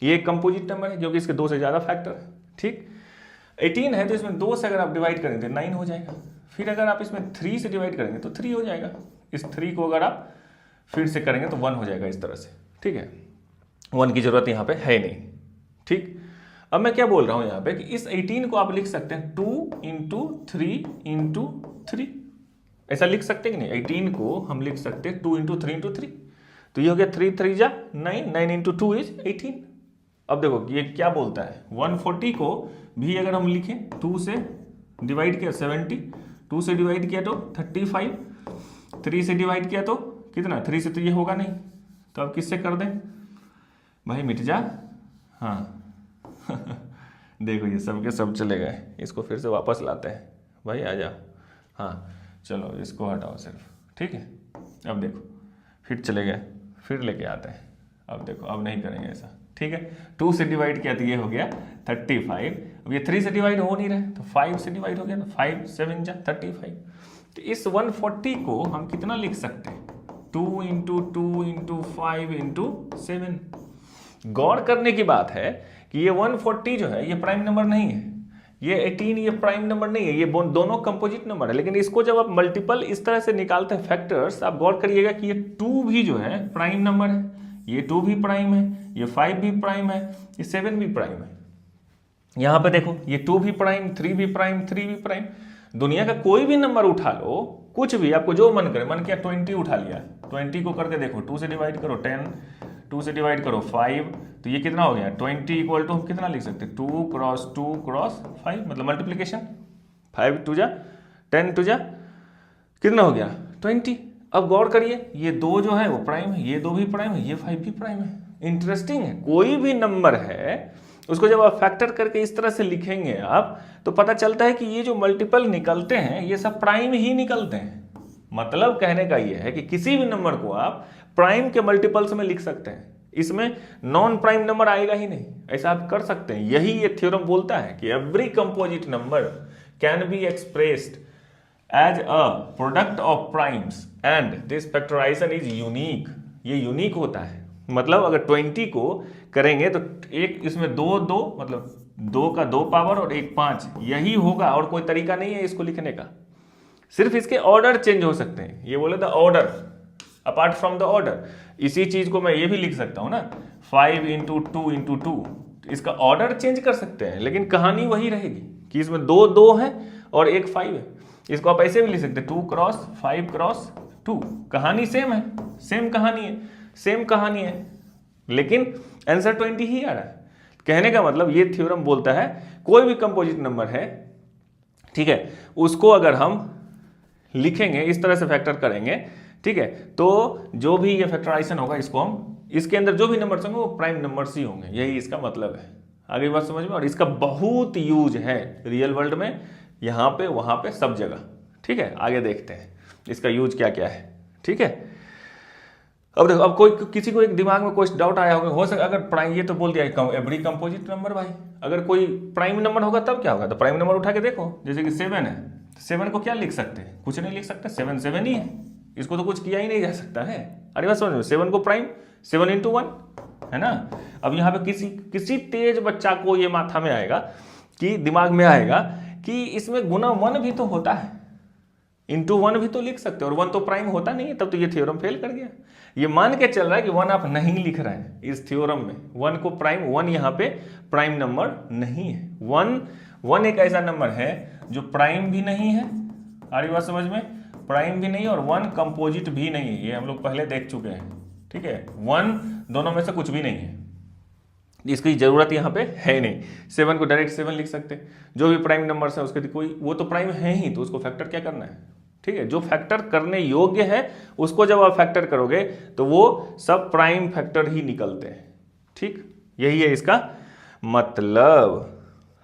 ये एक कंपोजिट नंबर है क्योंकि इसके 2 से ज्यादा फैक्टर है, ठीक। 18 है तो इसमें 2 से अगर आप डिवाइड करेंगे तो 9 हो जाएगा। फिर अगर आप इसमें 3 से डिवाइड करेंगे तो 3 हो जाएगा। इस 3 को अगर आप फिर से करेंगे तो 1 हो जाएगा, इस तरह से, ठीक है। 1 की जरूरत यहाँ पे है नहीं, ठीक। अब मैं क्या बोल रहा हूं यहाँ पे कि इस 18 को आप लिख सकते हैं 2 × 3 × 3, ऐसा लिख सकते हैं कि नहीं। 18 को हम लिख सकते हैं 2 × 3 × 3, तो ये हो गया 3 3 जा 9, 9 × 2 इज 18। अब देखो ये क्या बोलता है, 140 को भी अगर हम लिखें 2 से डिवाइड किया 70, 2 से डिवाइड किया तो 35, 3 से डिवाइड किया तो कितना, 3 से तो ये होगा नहीं, तो अब किससे कर दें भाई, मिट जा। हाँ देखो ये सब के सब चले गए, इसको फिर से वापस लाते हैं भाई, आ जाओ। हाँ चलो इसको हटाओ सिर्फ, ठीक है। अब देखो फिर चले गए, फिर लेके आते हैं। अब देखो अब नहीं करेंगे ऐसा, ठीक है। 2 से डिवाइड किया तो ये हो गया 35। अब ये 3 से डिवाइड हो नहीं रहा है तो 5 से डिवाइड हो गया, तो 5 7 जा 35। तो इस 140 को हम कितना लिख सकते हैं, 2 × 2 × 5 × 7। गौर करने की बात है कि ये 140 जो है ये प्राइम नंबर नहीं है, ये 18 ये प्राइम नंबर नहीं है, ये दोनों कंपोजिट नंबर है। लेकिन इसको जब आप मल्टीपल इस तरह से निकालते हैं फैक्टर्स, आप गौर करिएगा कि ये 2 भी जो है प्राइम नंबर है, ये 2 भी प्राइम है, ये 5 भी प्राइम है, ये 7 भी प्राइम है। यहां पे देखो ये 2 भी प्राइम, 3 भी प्राइम, 3 भी प्राइम। दुनिया का कोई भी नंबर उठा लो, कुछ भी आपको जो मन करे, मन किया 20 उठा लिया, 20 को करके देखो, 2 से डिवाइड करो 10, 2 से डिवाइड करो 5, तो ये कितना हो गया 20 इक्वल टू हम कितना लिख सकते हैं 2 × 2 × 5, मतलब मल्टीप्लीकेशन, 5 2 जा 10 2 जा कितना हो गया 20। अब गौर करिए ये 2 जो है वो प्राइम है, ये 2 भी प्राइम है, ये 5 भी प्राइम है। इंटरेस्टिंग है, कोई भी नंबर है उसको जब आप फैक्टर करके इस तरह से लिखेंगे आप, तो पता चलता है कि ये जो मल्टीपल निकलते हैं ये सब प्राइम ही निकलते हैं। मतलब कहने का ये है कि किसी भी नंबर को आप प्राइम के मल्टीपल्स में लिख सकते हैं, इसमें नॉन प्राइम नंबर आएगा ही नहीं, ऐसा आप कर सकते हैं। यही ये थ्योरम बोलता है कि every composite number can be expressed as a product of primes and this factorization is unique. ये यूनिक होता है, मतलब अगर 20 को करेंगे तो एक इसमें दो मतलब 2 का 2 पावर और 1 5, यही होगा और कोई तरीका नहीं है इसको लिखने का। सिर्फ इसके ऑर्डर चेंज हो सकते हैं, ये बोले the order apart from the order. इसी चीज को मैं ये भी लिख सकता हूं ना, 5 इंटू 2 इंटू 2, इसका ऑर्डर चेंज कर सकते हैं लेकिन कहानी वही रहेगी कि इसमें 2 है और 1 5 है। इसको आप ऐसे भी लिख सकते हैं 2 क्रॉस 5 क्रॉस 2, कहानी सेम है, सेम कहानी है, सेम कहानी है, लेकिन आंसर 20 ही आ रहा है। कहने का मतलब ये थ्योरम बोलता है कोई भी कंपोजिट नंबर है, ठीक है, उसको अगर हम लिखेंगे इस तरह से फैक्टर करेंगे, ठीक है, तो जो भी ये फैक्टराइजेशन होगा इसको हम, इसके अंदर जो भी नंबर्स होंगे वो प्राइम नंबर्स ही होंगे, यही इसका मतलब है। आगे बात समझ में, और इसका बहुत यूज है रियल वर्ल्ड में, यहाँ पे वहाँ पे सब जगह, ठीक है। आगे देखते हैं इसका यूज क्या क्या है, ठीक है। अब देखो, अब कोई किसी को एक दिमाग में कोई डाउट आया होगा, हो सकता अगर प्राइम, ये तो बोल दिया एवरी कंपोजिट नंबर भाई, अगर कोई प्राइम नंबर होगा तब क्या होगा, तो प्राइम नंबर उठा के देखो, जैसे कि 7 है, 7 को क्या लिख सकते हैं, कुछ नहीं लिख सकते, 7 7 ही है, इसको तो कुछ किया ही नहीं जा सकता है। अरे बात समझ में, 7 को प्राइम 7 इंटू 1 है ना। अब यहाँ पे किसी तेज बच्चा को ये माथा में आएगा कि दिमाग में आएगा कि इसमें गुना 1 भी तो होता है, इंटू 1 भी तो लिख सकते हैं, और 1 तो प्राइम होता नहीं है, तब तो ये थ्योरम फेल कर गया। ये मान के चल रहा है कि 1 आप नहीं लिख रहे हैं इस थ्योरम में, 1 को प्राइम, 1 यहाँ पे प्राइम नंबर नहीं है। 1 एक ऐसा नंबर है जो प्राइम भी नहीं है, आ रही बात समझ में, प्राइम भी नहीं और 1 कंपोजिट भी नहीं है, ये हम लोग पहले देख चुके हैं, ठीक है। 1 दोनों में से कुछ भी नहीं है, इसकी जरूरत यहाँ पे है नहीं। 7 को डायरेक्ट 7 लिख सकते हैं, जो भी प्राइम नंबर्स है उसके कोई, वो तो प्राइम है ही, तो उसको फैक्टर क्या करना है, ठीक है। जो फैक्टर करने योग्य है उसको जब आप फैक्टर करोगे तो वो सब प्राइम फैक्टर ही निकलते हैं, ठीक, यही है इसका मतलब।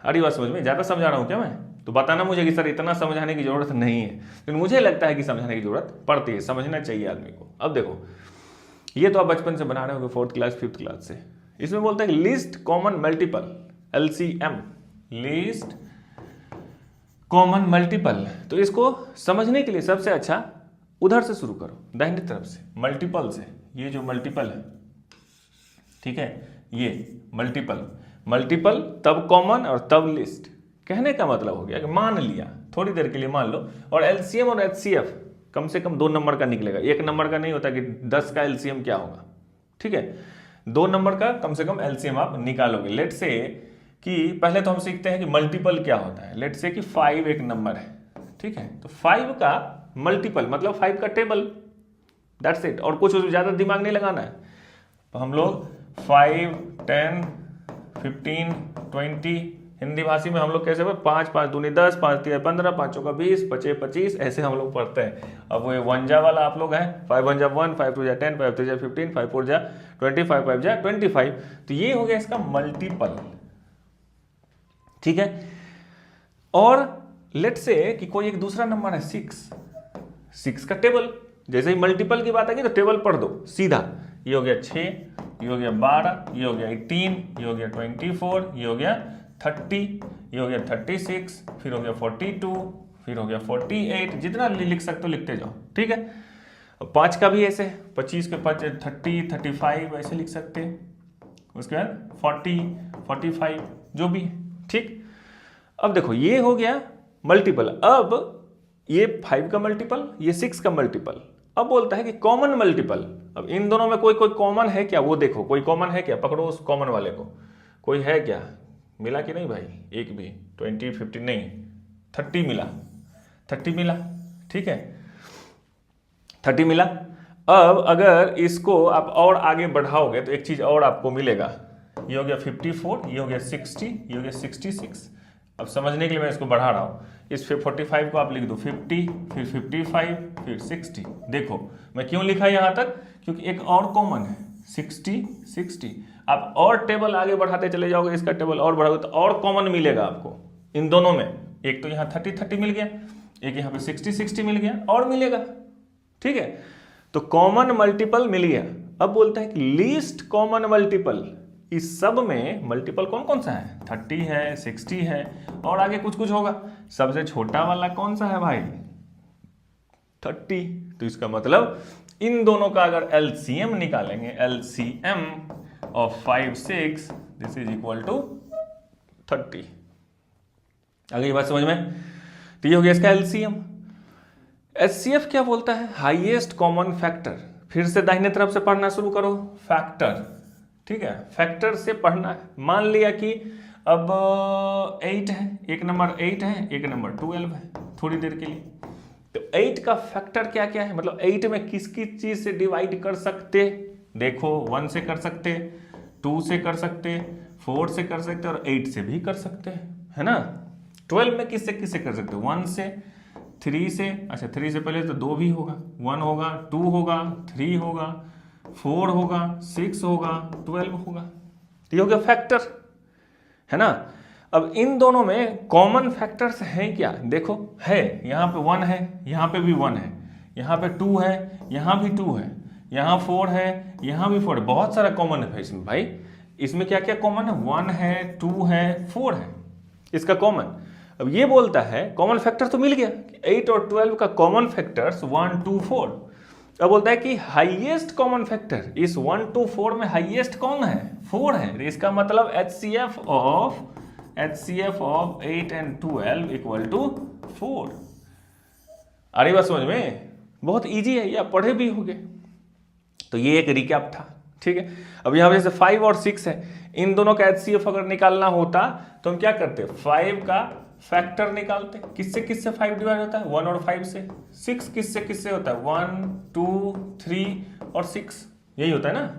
अरे बात समझ में, ज्यादा समझा रहा हूं क्या मैं, तो बताना मुझे कि सर इतना समझाने की जरूरत नहीं है, लेकिन मुझे लगता है कि समझाने की जरूरत पड़ती है, समझना चाहिए आदमी को। अब देखो, ये तो आप बचपन से बना रहे होंगे 4th क्लास 5th क्लास से, इसमें बोलते हैं least common multiple, LCM, least common multiple. तो इसको समझने के लिए सबसे अच्छा उधर से शुरू करो, दाहिनी तरफ से, मल्टीपल से। ये जो मल्टीपल है, ठीक है, ये मल्टीपल तब कॉमन और तब लिस्ट। कहने का मतलब हो गया कि मान लिया, थोड़ी देर के लिए मान लो, और LCM और HCF कम से कम 2 नंबर का निकलेगा, 1 नंबर का नहीं होता कि 10 का LCM क्या होगा, ठीक है, 2 नंबर का कम से कम LCM आप निकालोगे। लेट से कि पहले तो हम सीखते हैं कि मल्टीपल क्या होता है। लेट से कि 5 एक नंबर है, ठीक है, तो 5 का मल्टीपल मतलब 5 का टेबल, दैट्स इट, और कुछ ज्यादा दिमाग नहीं लगाना है। तो हम लोग 5 10 15 20, हिंदी भाषी में हम लोग कैसे 5 5 दूनी 10, 5 3 15, 5 चौका 20, 5 25, ऐसे हम लोग पढ़ते हैं। अब वो 1 जा वाला आप लोग हैं, 5 1 जा 1, 5 2 जा 10, 5 3 जा 15, 5 4 जा 20, 5 5 जा 25। तो ये हो गया इसका मल्टीपल, ठीक है। और लेट से कि कोई एक दूसरा नंबर है 6 का टेबल, जैसे ही मल्टीपल की बात आएगी तो टेबल पढ़ दो सीधा, ये हो गया 6, ये हो गया 12, ये हो गया 18, ये हो गया 24, ये हो गया 30, ये हो गया 36, फिर हो गया 42, फिर हो गया 48, जितना लिख सकते हो लिखते जाओ, ठीक है। 5 का भी ऐसे, 25 के 5 30 35 ऐसे लिख सकते हैं, उसके बाद 40 45 जो भी, ठीक। अब देखो ये हो गया मल्टीपल, अब ये 5 का मल्टीपल, ये 6 का मल्टीपल। अब बोलता है कि कॉमन मल्टीपल, अब इन दोनों में कोई कॉमन है क्या, वो देखो कोई कॉमन है क्या, पकड़ो उस कॉमन वाले को, कोई है क्या, मिला कि नहीं भाई, एक भी 20 15 नहीं, 30 मिला, 30 मिला, ठीक है, 30 मिला। अब अगर इसको आप और आगे बढ़ाओगे तो एक चीज और आपको मिलेगा, ये हो गया 54, ये हो गया 60, ये हो गया 66। अब समझने के लिए मैं इसको बढ़ा रहा हूँ, इस 45 को आप लिख दो 50, फिर 55, फिर 60। देखो मैं क्यों लिखा यहाँ तक, क्योंकि एक और कॉमन है 60। आप और टेबल आगे बढ़ाते चले जाओगे, इसका टेबल और बढ़ाओगे तो और कॉमन मिलेगा आपको इन दोनों में। एक तो यहाँ 30 मिल गया, एक यहाँ पे 60 मिल गया, और मिलेगा, ठीक है। तो कॉमन मल्टीपल मिल गया। अब बोलता है कि लीस्ट कॉमन मल्टीपल, इस सब में मल्टीपल कौन कौन सा है, 30 है, 60 है, और आगे कुछ कुछ होगा। सबसे छोटा वाला कौन सा है भाई, 30। तो इसका मतलब इन दोनों का अगर LCM निकालेंगे, LCM of 5, 6, this is equal to 30। आगे ये बात समझ में? तो ये हो गया इसका LCM। HCF क्या बोलता है? Highest common factor. फिर से दाहिने तरफ से पढ़ना शुरू करो, फैक्टर। ठीक है, फैक्टर से पढ़ना है। मान लिया कि अब 8 है, एक नंबर 8 है, एक नंबर 12 है, थोड़ी देर के लिए। तो 8 का फैक्टर क्या क्या है, मतलब 8 में किस किस चीज से डिवाइड कर सकते? देखो 1 से कर सकते, 2 से कर सकते, 4 से कर सकते और 8 से भी कर सकते, है ना। 12 में किससे किससे कर सकते? 1 से, 3 से। अच्छा 3 से पहले तो 2 भी होगा, 1 होगा, 2 होगा, 3 होगा, 4 होगा, 6 होगा, 12 होगा। तो ये हो गया फैक्टर, है ना। अब इन दोनों में कॉमन फैक्टर्स हैं क्या? देखो है, यहाँ पे 1 है, यहाँ पे भी 1 है, यहाँ पे 2 है, यहाँ भी 2 है, यहाँ 4 है, यहाँ भी 4 है। बहुत सारा कॉमन है इसमें भाई। इसमें क्या क्या कॉमन है? 1 है, 2 है, 4 है, इसका कॉमन। अब ये बोलता है कॉमन फैक्टर तो मिल गया, 8 और 12 का कॉमन फैक्टर्स 1, 2, 4। अब बोलता है कि हाईएस्ट कॉमन फैक्टर इस 1, 2, 4 में हाईएस्ट कौन है? 4 है। इसका मतलब HCF of 8 and 12 equal to 4। आ रही बात समझ में? बहुत इजी है, या पढ़े भी होंगे। तो ये एक रिकैप था, ठीक है। अब यहाँ पे जैसे 5 और 6 है, इन दोनों का HCF अगर निकालना होता तो हम क्या करते? 5 का फैक्टर निकालते। किससे किससे 5 डिवाइड होता है? 1 और 5 से। 6 किससे किससे होता है? 1, 2, 3 और 6, यही होता है ना।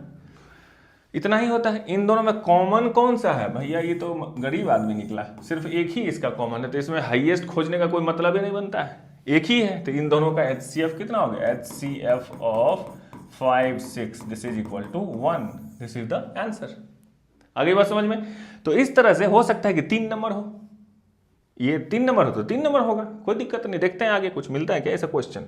इतना ही होता है। इन दोनों में कॉमन कौन सा है भैया? ये तो गरीब आदमी निकला, सिर्फ एक ही इसका कॉमन है, तो इसमें हाईएस्ट खोजने का कोई मतलब ही नहीं बनता है, एक ही है। तो इन दोनों का HCF कितना हो गया? HCF of 5, 6 this is equal to 1। This is the answer. आगे बात समझ में? तो इस तरह से हो सकता है कि 3 नंबर हो, ये 3 नंबर हो तो 3 नंबर होगा, कोई दिक्कत नहीं। देखते हैं आगे कुछ मिलता है क्या ऐसा क्वेश्चन।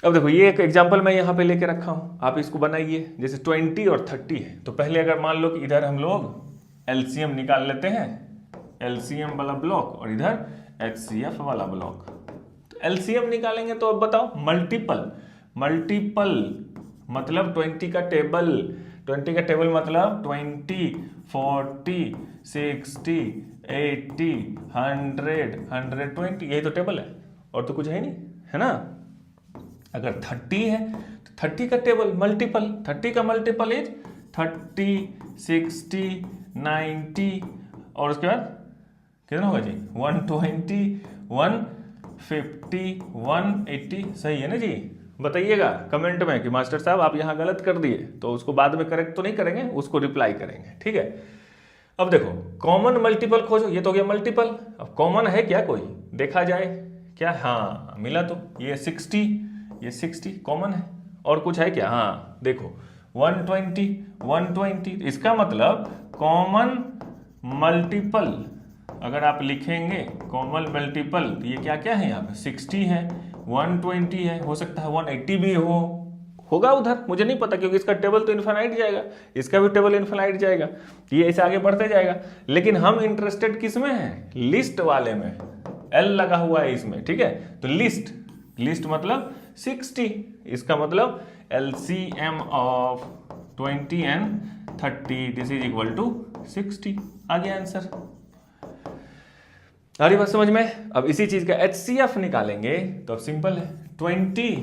अब देखो ये एक एग्जांपल मैं यहाँ पे लेके रखा हूँ, आप इसको बनाइए। जैसे 20 और 30 है, तो पहले अगर मान लो कि इधर हम लोग LCM निकाल लेते हैं, LCM वाला ब्लॉक, और इधर HCF वाला ब्लॉक। तो LCM निकालेंगे तो अब बताओ, मल्टीपल मतलब 20 का टेबल। 20 का टेबल मतलब 20, 40, 60, 80, 100, 120, यही तो टेबल है, और तो कुछ है नहीं, है ना। अगर 30 है तो 30 का टेबल मल्टीपल, 30 का मल्टीपल इज 30, 60, 90 और उसके बाद कितना होगा जी? 120, 150, 180। सही है ना जी? बताइएगा कमेंट में कि मास्टर साहब आप यहाँ गलत कर दिए, तो उसको बाद में करेक्ट तो नहीं करेंगे, उसको रिप्लाई करेंगे, ठीक है। अब देखो कॉमन मल्टीपल खोजो, ये तो हो गया मल्टीपल। अब कॉमन है क्या कोई? देखा जाए क्या? हाँ मिला, तो ये 60 कॉमन है। और कुछ है क्या? हाँ देखो 120, इसका मतलब कॉमन मल्टीपल अगर आप लिखेंगे कॉमन मल्टीपल, तो ये क्या क्या है यहाँ पे? 60 है, 120 है, हो सकता है 180 भी होगा उधर, मुझे नहीं पता, क्योंकि इसका टेबल तो इन्फिनाइट जाएगा, इसका भी टेबल इन्फिनाइट जाएगा, ये ऐसे आगे बढ़ते जाएगा। लेकिन हम इंटरेस्टेड किस में हैं? लिस्ट वाले में, L लगा हुआ है इसमें, ठीक है। तो लिस्ट मतलब 60, इसका मतलब LCM of 20 and 30 this is equal to 60। आ गया आंसर। आ रही बात समझ में? अब इसी चीज का HCF निकालेंगे तो अब सिंपल है, 20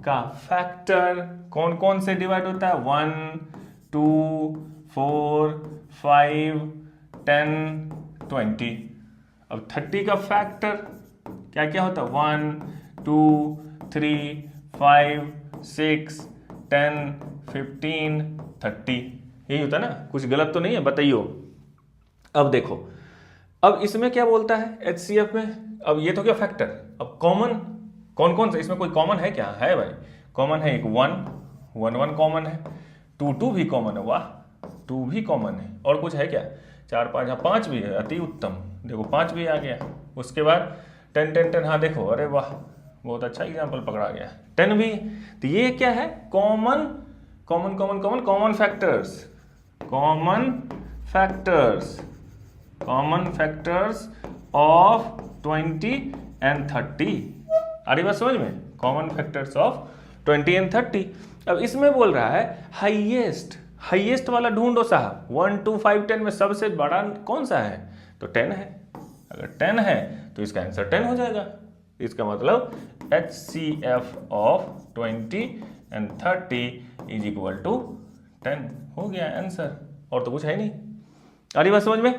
का फैक्टर कौन कौन से डिवाइड होता है? 1, 2, 4, 5, 10, 20। अब 30 का फैक्टर क्या क्या होता है? 1, 2, 3, 5, 6, 10, 15, 30, यही होता है ना। कुछ गलत तो नहीं है, बताइयो। अब देखो, अब इसमें क्या बोलता है HCF में? अब ये तो क्या फैक्टर। अब कॉमन कौन कौन सा? इसमें कोई कॉमन है क्या? है भाई, कॉमन है एक 1 कॉमन है, 2 भी कॉमन है, वाह 2 भी कॉमन है। और कुछ है क्या? 4, 5, हाँ 5 भी है, अति उत्तम, देखो 5 भी आ गया। उसके बाद 10, हाँ देखो, अरे वाह बहुत अच्छा एग्जाम्पल पकड़ा गया, 10 भी। तो ये क्या है? Common factors of 20 and 30। आ रही बात समझ में, कॉमन फैक्टर्स ऑफ 20 एंड 30। अब इसमें बोल रहा है हाईएस्ट वाला ढूंढो साहब, 1 2 5 10 में सबसे बड़ा कौन सा है, तो 10 है। अगर 10 है तो इसका आंसर 10 हो जाएगा। इसका मतलब HCF of 20 and 30 is equal to 10 हो गया आंसर, और तो कुछ है नहीं। आ रही बात समझ में।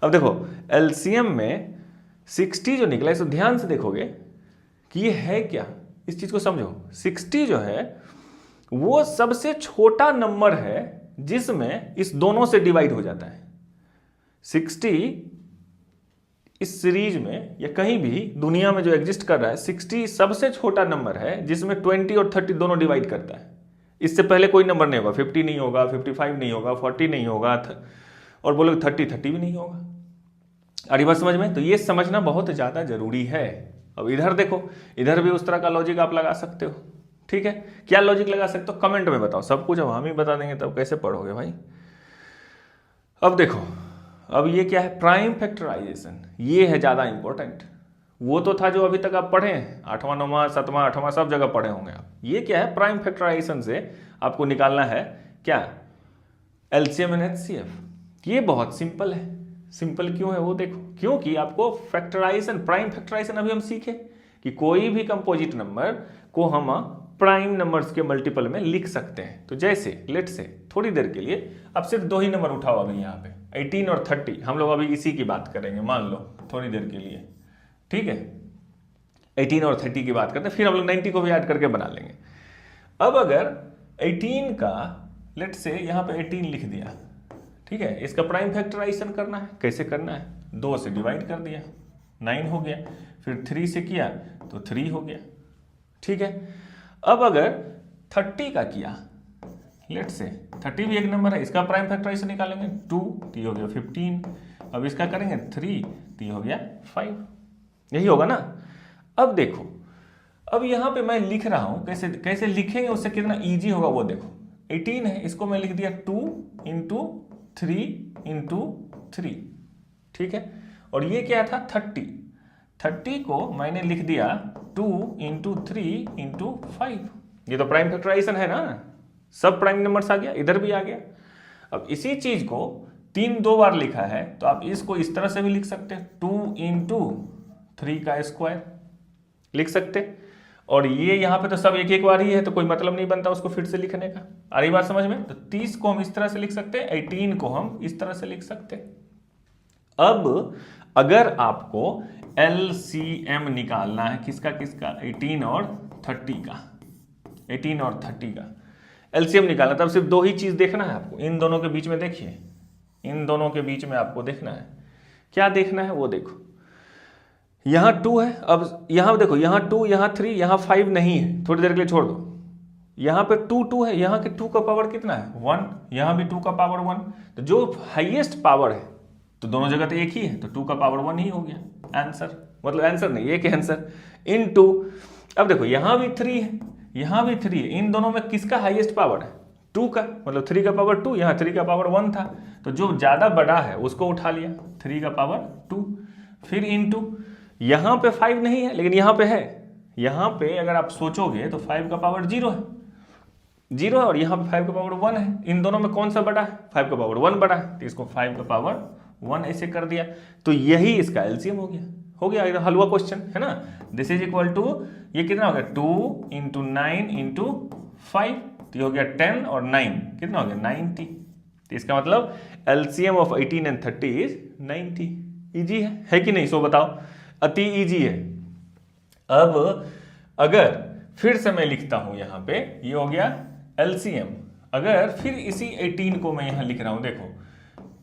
अब देखो एलसीएम में 60 जो निकला, इसको ध्यान से देखोगे कि ये है क्या, इस चीज को समझो। 60 जो है वो सबसे छोटा नंबर है जिसमें इस दोनों से डिवाइड हो जाता है। 60 इस सीरीज में या कहीं भी दुनिया में जो एग्जिस्ट कर रहा है, 60 सबसे छोटा नंबर है जिसमें 20 और 30 दोनों डिवाइड करता है। इससे पहले कोई नंबर नहीं होगा, 50 नहीं होगा, 55 नहीं होगा, 40 नहीं होगा, और बोलोगे 30 भी नहीं होगा। अरे बात समझ में। तो ये समझना बहुत ज़्यादा जरूरी है। अब इधर देखो, इधर भी उस तरह का लॉजिक आप लगा सकते हो, ठीक है। क्या लॉजिक लगा सकते हो कमेंट में बताओ, सब कुछ अब हम ही बता देंगे तब कैसे पढ़ोगे भाई। अब देखो, अब ये क्या है, प्राइम फैक्टराइजेशन, ये है ज़्यादा इंपॉर्टेंट। वो तो था जो अभी तक आप पढ़े हैं, 8वां 9वां 7वां 8वां सब जगह पढ़े होंगे आप। ये क्या है, प्राइम फैक्टराइजेशन से आपको निकालना है क्या, एलसीएम एंड एचसीएफ। ये बहुत सिंपल है। सिंपल क्यों है वो देखो, क्योंकि आपको फैक्टराइजेशन, प्राइम फैक्टराइजेशन अभी हम सीखे कि कोई भी कंपोजिट नंबर को हम प्राइम नंबर्स के मल्टीपल में लिख सकते हैं। तो जैसे लेट से थोड़ी देर के लिए आप सिर्फ दो ही नंबर उठाओ अभी यहाँ पे, 18 और 30, हम लोग अभी इसी की बात करेंगे, मान लो थोड़ी देर के लिए, ठीक है। 18 और 30 की बात करते हैं, फिर हम लोग 90 को भी ऐड करके बना लेंगे। अब अगर 18 का लेट से यहाँ पे 18 लिख दिया, ठीक है, इसका प्राइम फैक्टराइजेशन करना है। कैसे करना है, 2 से डिवाइड कर दिया, 9 हो गया, फिर 3 से किया तो 3 हो गया, ठीक है। अब अगर 30 का किया, लेट से 30 भी एक नंबर है, इसका प्राइम फैक्टराइजेशन निकालेंगे, 2 तो ये हो गया 15। अब इसका करेंगे 3 तो ये हो गया 5, यही होगा ना। अब देखो, अब यहाँ पे मैं लिख रहा हूं, कैसे कैसे लिखेंगे उससे कितना इजी होगा वो देखो। 18 है, इसको मैं लिख दिया 2 इंटू 3 इंटू 3, ठीक है। और ये क्या था 30 को मैंने लिख दिया 2 इंटू 3 इंटू 5। ये तो प्राइम फैक्टराइजेशन है ना, सब प्राइम नंबर्स आ गया, इधर भी आ गया। अब इसी चीज को 3 2 बार लिखा है तो आप इसको इस तरह से भी लिख सकते हैं, 2 इंटू 3 का स्क्वायर लिख सकते। और ये यहाँ पे तो सब एक एक बार ही है तो कोई मतलब नहीं बनता उसको फिर से लिखने का। आ रही बात समझ में। तो 30 को हम इस तरह से लिख सकते हैं, 18 को हम इस तरह से लिख सकते हैं। अब अगर आपको LCM निकालना है किसका किसका, 18 और 30 का, 18 और 30 का LCM निकालना, तब सिर्फ दो ही चीज देखना है आपको। इन दोनों के बीच में देखिए, इन दोनों के बीच में आपको देखना है, क्या देखना है वो देखो। यहां 2 है, अब यहां देखो, यहां 2, यहां 3, यहां 5 नहीं है, थोड़ी देर के लिए छोड़ दो। यहां पे 2 2 है, यहां के 2 का पावर कितना है 1, यहां भी 2 का पावर 1। तो जो हाईएस्ट पावर है तो दोनों जगह तो एक ही है, तो 2 का पावर 1 ही हो गया आंसर, मतलब आंसर नहीं, एक आंसर इन 2। अब देखो यहां भी 3 है, यहां भी 3 है, इन दोनों में किसका हाईएस्ट पावर है 2 का, मतलब 3 का पावर 2, यहां 3 का पावर 1 था, तो जो ज्यादा बड़ा है उसको उठा लिया, 3 का पावर 2। फिर इन 2, यहां पे 5 नहीं है लेकिन यहां पे है, यहां पे अगर आप सोचोगे तो 5 का पावर 0 है, 0 है, और यहां पे 5 का पावर 1 है। इन दोनों में कौन सा बड़ा है, 5 का पावर 1 बड़ा है, तो इसको 5 का पावर 1 ऐसे कर दिया, तो यही इसका एलसीएम हो गया। हो गया हलवा क्वेश्चन है ना। दिस इज इक्वल टू, ये कितना हो गया 2 इंटू 9 इंटू 5, तो ये हो गया 10 और 9 कितना हो गया 90। तो इसका मतलब LCM of 18 and 30 is 90। Easy है कि नहीं, सो बताओ, अति इजी है। अब अगर फिर से मैं लिखता हूं यहां पे, ये हो गया एलसीएम। अगर फिर इसी 18 को मैं यहां लिख रहा हूं, देखो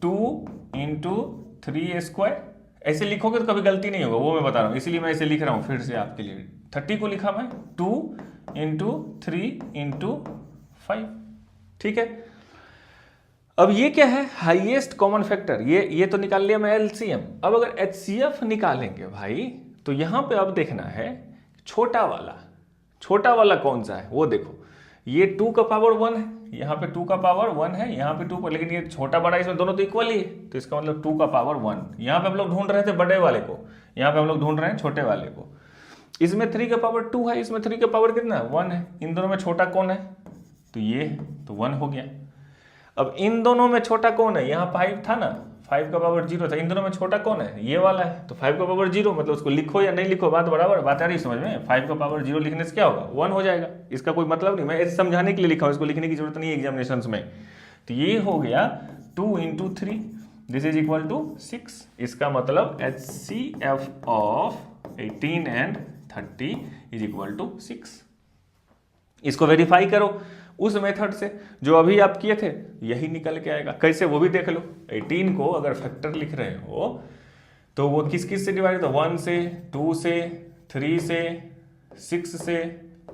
2 इंटू 3 स्क्वायर, ऐसे लिखोगे तो कभी गलती नहीं होगा, वो मैं बता रहा हूं, इसलिए मैं ऐसे लिख रहा हूं फिर से आपके लिए। 30 को लिखा मैं 2 इंटू 3 इंटू 5, ठीक है। अब ये क्या है, हाईएस्ट कॉमन फैक्टर, ये तो निकाल लिया मैं एलसीएम। अब अगर एचसीएफ निकालेंगे भाई, तो यहां पे अब देखना है छोटा वाला कौन सा है वो देखो। ये 2 का पावर 1 है, यहाँ पे 2 का पावर 1 है, यहाँ पे 2 पर, लेकिन ये छोटा बड़ा इसमें दोनों तो इक्वल ही है, तो इसका मतलब 2 का पावर 1। यहाँ पे हम लोग ढूंढ रहे थे बड़े वाले को, यहाँ पे हम लोग ढूंढ रहे हैं छोटे वाले को। इसमें 3 का पावर 2 है, इसमें 3 का पावर कितना 1 है। इन दोनों में छोटा कौन है, तो ये है, तो 1 हो गया। अब इन दोनों में छोटा कौन है, यहाँ 5 था ना, 5 का पावर 0 था। इन दोनों में छोटा कौन है, ये वाला है, तो 5 का पावर 0 मतलब उसको लिखो या नहीं लिखो बात बराबर, बात आ रही समझ में। 5 का पावर 0 लिखने से क्या होगा, 1 हो जाएगा। इसका कोई मतलब नहीं, मैं ऐसे समझाने के लिए लिखा हूँ, इसको लिखने की जरूरत नहीं है एग्जामिनेशन में। तो ये हो गया 2 × 3, दिस इज इक्वल टू 6। इसका मतलब HCF of 18 and 30 is equal to 6। इसको वेरीफाई करो उस मेथड से जो अभी आप किए थे, यही निकल के आएगा। कैसे वो भी देख लो। 18 को अगर फैक्टर लिख रहे हो तो वो किस किस से डिवाइड होता है, 1 से, 2 से, 3 से, 6 से,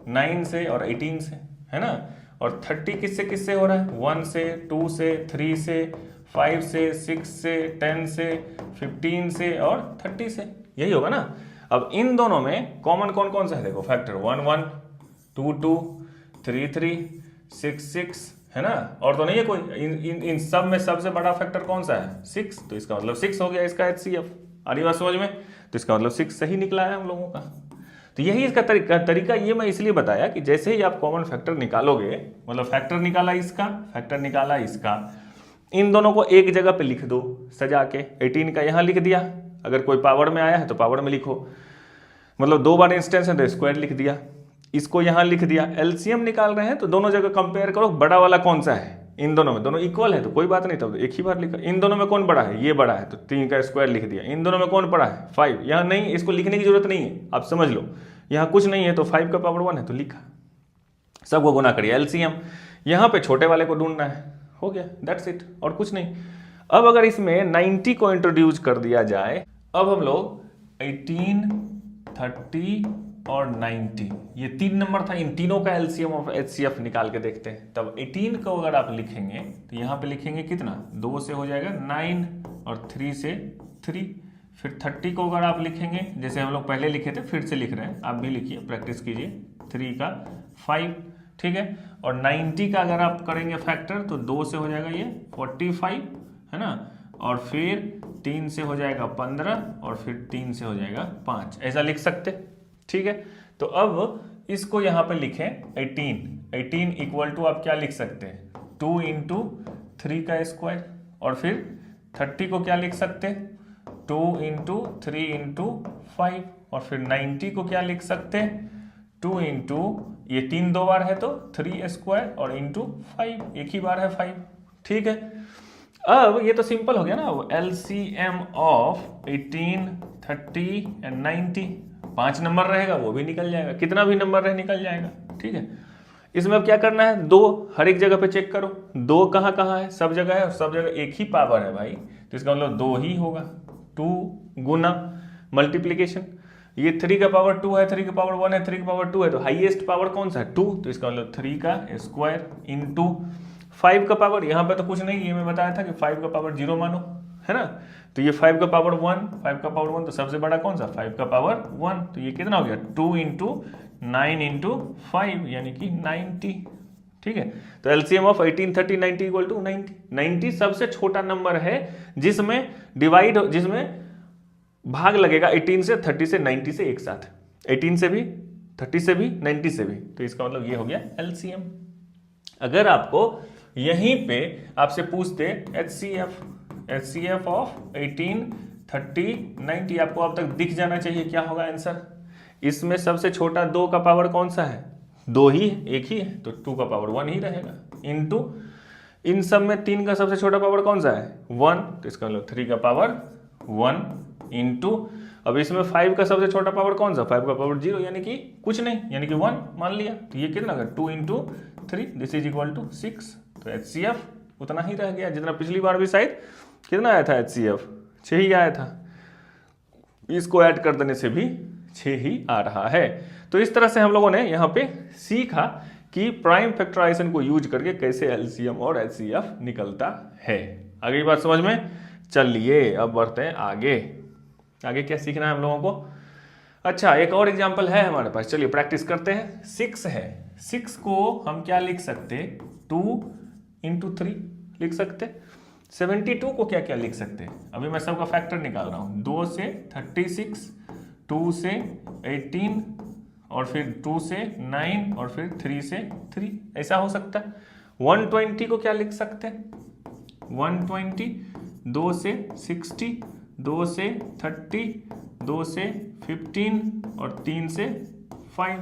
9 से और 18 से, है ना। और 30 किससे हो रहा है, 1 से, 2 से, 3 से, 5 से, 6 से, 10 से, 15 से और 30 से, यही होगा ना। अब इन दोनों में कॉमन कौन कौन सा है, देखो फैक्टर 1 1, 2 2, 3 3, 6 6, है ना। और तो नहीं है कोई, इन सब में सबसे बड़ा फैक्टर कौन सा है, 6। तो इसका मतलब 6 हो गया इसका HCF। आ रही बात समझ में। तो इसका मतलब 6 सही निकला है हम लोगों का। तो यही इसका तरीका ये मैं इसलिए बताया कि जैसे ही आप कॉमन फैक्टर निकालोगे, मतलब फैक्टर निकाला इसका, फैक्टर निकाला इसका, इन दोनों को एक जगह पे लिख दो सजा के। 18 का यहाँ लिख दिया, अगर कोई पावर में आया है तो पावर में लिखो, मतलब 2 बार इंस्टेंस है तो स्क्वायर लिख दिया। इसको यहाँ लिख दिया। एलसीएम निकाल रहे हैं तो दोनों जगह कंपेयर करो, बड़ा वाला कौन सा है इन दोनों में, दोनों इक्वल है तो कोई बात नहीं, तब एक ही बार लिखा। इन दोनों में कौन बड़ा है, ये बड़ा है तो 3 का स्क्वायर लिख दिया। इन दोनों में कौन बड़ा है, 5। यहाँ नहीं, इसको लिखने की जरूरत नहीं है, आप समझ लो। यहाँ कुछ नहीं है तो 5 का पावर 1 है तो लिखा, सबको गुना करिए एलसीएम। यहाँ पे छोटे वाले को ढूंढना है, हो गया, दैट्स इट, और कुछ नहीं। अब अगर इसमें 90 को इंट्रोड्यूस कर दिया जाए, अब हम लोग 18, 30 और 90, ये 3 नंबर था, इन तीनों का एलसीएम ऑफ HCF निकाल के देखते हैं। तब 18 को अगर आप लिखेंगे तो यहाँ पे लिखेंगे कितना, 2 से हो जाएगा 9 और 3 से 3। फिर 30 को अगर आप लिखेंगे जैसे हम लोग पहले लिखे थे, फिर से लिख रहे हैं, आप भी लिखिए, प्रैक्टिस कीजिए। 3 का 5, ठीक है। और 90 का अगर आप करेंगे फैक्टर तो 2 से हो जाएगा ये 45, है ना। और फिर 3 से हो जाएगा 15 और फिर 3 से हो जाएगा 5, ऐसा लिख सकते, ठीक है। तो अब इसको यहाँ पे लिखें 18 इक्वल टू आप क्या लिख सकते हैं, 2 × 3 का स्क्वायर। और फिर 30 को क्या लिख सकते हैं, 2 × 3 × 5। और फिर 90 को क्या लिख सकते हैं, 2 × ये 3 2 बार है तो 3 स्क्वायर और इंटू 5, एक ही बार है 5, ठीक है। अब ये तो सिंपल हो गया ना। LCM ऑफ 18, 30 एंड 90, 5 नंबर रहेगा वो भी निकल जाएगा, कितना भी नंबर रहे निकल जाएगा, ठीक है। इसमें अब क्या करना है, 2 हर एक जगह पे चेक करो, 2 कहाँ कहाँ है, सब जगह है, और सब जगह एक ही पावर है भाई, तो इसका मतलब 2 ही होगा। 2 गुना मल्टीप्लीकेशन, ये 3 का पावर 2 है, 3 का पावर 1 है, 3 का पावर 2 है, तो हाईएस्ट पावर कौन सा है, 2, तो इसका मतलब 3 का स्क्वायर इंटू 5 का पावर, यहाँ पे तो कुछ नहीं, ये मैं बताया था कि 5 का पावर 0 मानो, है ना। तो ये 5 का पावर 1, 5 का पावर 1, तो सबसे बड़ा कौन सा, 5 का पावर 1, तो ये कितना हो गया, 2 × 9 × 5 यानी कि 90, ठीक है। तो एलसीएम ऑफ 18, 30, 90 इक्वल टू 90। 90 सबसे छोटा नंबर है जिसमें भाग लगेगा 18 से, 30 से, 90 से एक साथ, 18 से भी, 30 से भी, 90 से भी, तो इसका मतलब ये हो गया एलसीएम। अगर आपको यहीं पे आपसे पूछते HCF ऑफ 18, 30, 90, आपको अब तक दिख जाना चाहिए क्या होगा आंसर। इसमें सबसे छोटा 2 का पावर कौन सा है, 2 ही, एक ही है, तो 2 का पावर 1 ही रहेगा, इंटू इन सब में 3 का सबसे छोटा पावर कौन सा है, 1, तो इसका मतलब 3 का पावर 1 इंटू, अब इसमें 5 का सबसे छोटा पावर कौन सा, 5 का पावर 0 यानी कि कुछ नहीं, यानी कि 1 मान लिया, तो ये कितना होगा, 2 × 3, दिस इज इक्वल टू 6। तो HCF उतना ही रह गया जितना पिछली बार भी शायद कितना आया था, HCF 6 ही आया था, इसको ऐड कर देने से भी 6 ही आ रहा है। तो इस तरह से हम लोगों ने यहाँ पे सीखा कि प्राइम फैक्टराइजेशन को यूज करके कैसे LCM और HCF निकलता है। आगे बात समझ में, चलिए अब बढ़ते हैं आगे क्या सीखना है हम लोगों को। अच्छा, एक और एग्जांपल है हमारे पास, चलिए प्रैक्टिस करते हैं। 6 है, 6 को हम क्या लिख सकते, 2 × 3 लिख सकते। 72 को क्या क्या लिख सकते हैं, अभी मैं सबका फैक्टर निकाल रहा हूँ, 2 से 36, 2 से 18 और फिर 2 से 9 और फिर 3 से 3, ऐसा हो सकता है। 120 को क्या लिख सकते हैं? 120 2 से 60, 2 से 30, 2 से 15 और 3 से 5,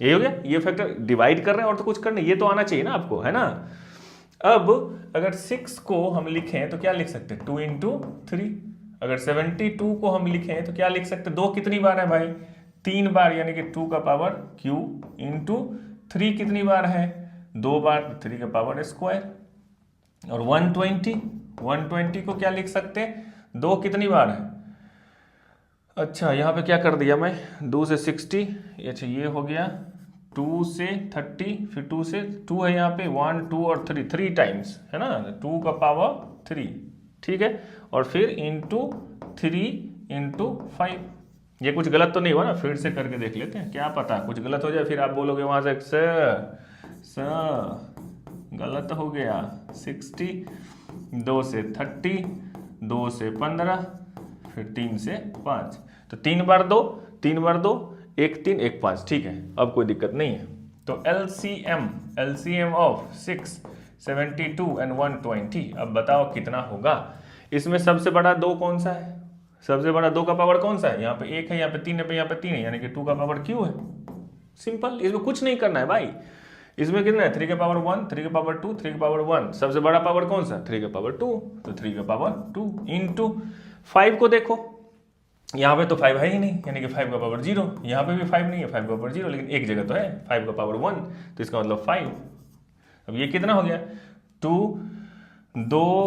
ये हो गया। ये फैक्टर डिवाइड कर रहे हैं और तो कुछ करना, ये तो आना चाहिए ना आपको, है ना। अब अगर 6 को हम लिखें तो क्या लिख सकते हैं? 2 into 3। अगर 72 को हम लिखें तो क्या लिख सकते हैं? 2 कितनी बार है भाई? 3 बार, यानी कि 2 का पावर q इंटू 3 कितनी बार है? 2 बार, 3 का पावर स्क्वायर। और 120 को क्या लिख सकते हैं? 2 कितनी बार है? अच्छा, यहाँ पे क्या कर दिया मैं? 2 से 60, अच्छा ये हो गया 2 से 30, फिर 2 से 2 है यहाँ पे, 1 2 और 3 टाइम्स, है ना, 2 का पावर 3, ठीक है। और फिर इंटू 3 इंटू 5। ये कुछ गलत तो नहीं हुआ ना? फिर से करके देख लेते हैं, क्या पता कुछ गलत हो जाए, फिर आप बोलोगे वहां से सर गलत हो गया। 60, 2 से 30, 2 से 15, फिर 3 से 5, तो 3 बार 2, 3 बार 2, 1 3 1 5, ठीक है, अब कोई दिक्कत नहीं है। तो LCM ऑफ 6, 72 एंड 120, अब बताओ कितना होगा? इसमें सबसे बड़ा 2 कौन सा है? सबसे बड़ा 2 का पावर कौन सा है? यहाँ पे 1 है, यहाँ पे 3 है, यहाँ पे 3 है, यानी कि 2 का पावर q है। सिंपल, इसमें कुछ नहीं करना है भाई। इसमें कितना है? 3 के पावर 1, 3 के पावर 2, 3 के पावर 1। सबसे बड़ा पावर कौन सा? 3 के पावर 2, तो 3 के पावर 2 इंटू 5 को देखो, यहाँ पे तो 5 है ही नहीं, यानी कि 5 का पावर 0। यहाँ पे भी 5 नहीं है, 5 का पावर 0, लेकिन एक जगह तो है 5 का पावर 1, तो इसका मतलब 5। अब ये कितना हो गया? 2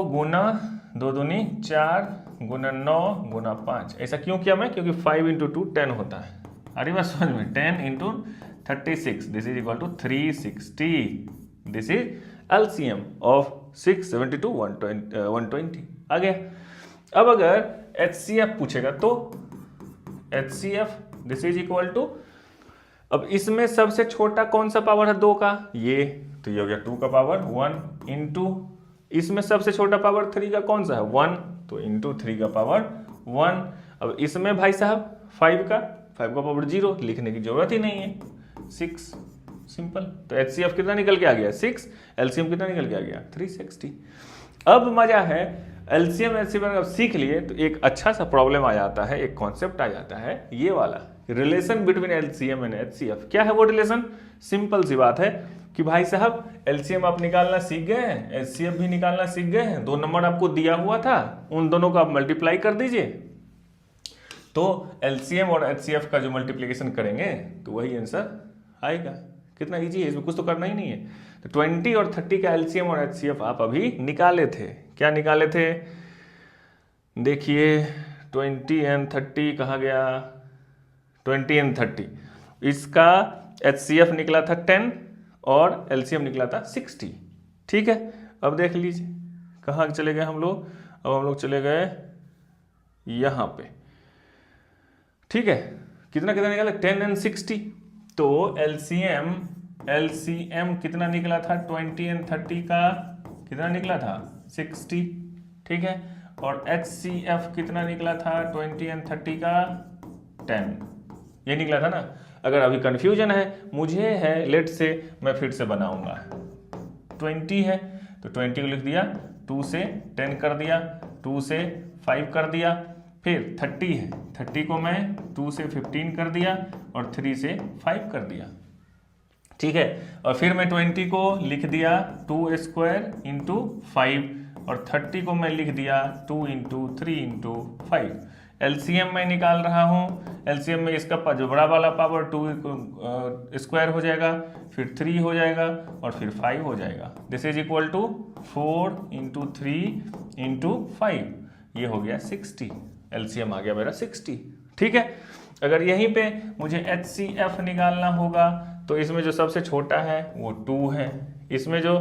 गुना 2 दूनी 4 गुना 9 गुना 5। ऐसा क्यों किया मैं? क्योंकि 5 इंटू 2 10 होता है। अरे बात समझ में, 10 into 36, this is equal to 360। This is LCM of 6, 72, 120 आ गया। अब अगर HCF पूछेगा तो HCF this is equal to, अब इसमें सबसे छोटा कौन सा पावर है 2 का? ये, तो ये हो गया 2 का पावर 1 इंटू, इसमें सबसे छोटा पावर 3 का कौन सा है? 1, तो इंटू 3 का पावर 1। अब इसमें भाई साहब 5 का पावर 0, लिखने की जरूरत ही नहीं है, 6, सिंपल। तो HCF कितना निकल के आ गया? 6। LCM कितना निकल के आ गया? 360। अब मजा है, LCM HCF अगर सीख लिए तो एक अच्छा सा प्रॉब्लम आ जाता है, एक कॉन्सेप्ट आ जाता है, ये वाला relation between LCM and HCF। क्या है वो रिलेशन? सिंपल सी बात है कि भाई साहब LCM आप निकालना सीख गए हैं, HCF भी निकालना सीख गए हैं, 2 नंबर आपको दिया हुआ था, उन दोनों को आप मल्टीप्लाई कर दीजिए, तो LCM और HCF का जो मल्टीप्लिकेशन करेंगे तो वही आंसर आएगा। कितना ईजी है, इसमें कुछ तो करना ही नहीं है। तो 20 और 30 का LCM और HCF आप अभी निकाले थे। क्या निकाले थे? देखिए 20 एंड 30 कहाँ गया? 20 एंड 30, इसका HCF निकला था 10 और LCM निकला था 60, ठीक है। अब देख लीजिए कहाँ चले गए हम लोग? अब हम लोग चले गए यहाँ पे, ठीक है। कितना कितना निकाला? 10 एंड 60। तो LCM कितना निकला था? 20 एंड 30 का कितना निकला था? 60, ठीक है। और HCF कितना निकला था? 20 एंड 30 का 10, ये निकला था ना। अगर अभी कंफ्यूजन है मुझे है, लेट से मैं फिर से बनाऊंगा। 20 है तो 20 को लिख दिया, 2 से 10 कर दिया, 2 से 5 कर दिया, फिर 30 है, 30 को मैं 2 से 15 कर दिया और 3 से 5 कर दिया, ठीक है। और फिर मैं 20 को लिख दिया 2 स्क्वायर इंटू 5 और 30 को मैं लिख दिया 2 इंटू 3 इंटू 5। LCM मैं निकाल रहा हूँ। LCM में इसका जो बड़ा वाला पावर 2 स्क्वायर हो जाएगा, फिर 3 हो जाएगा और फिर 5 हो जाएगा। This is equal to 4 into 3 into 5, ये हो गया 60। LCM आ गया मेरा 60, ठीक है। अगर यहीं पे मुझे HCF निकालना होगा तो इसमें जो सबसे छोटा है वो 2 है, इसमें जो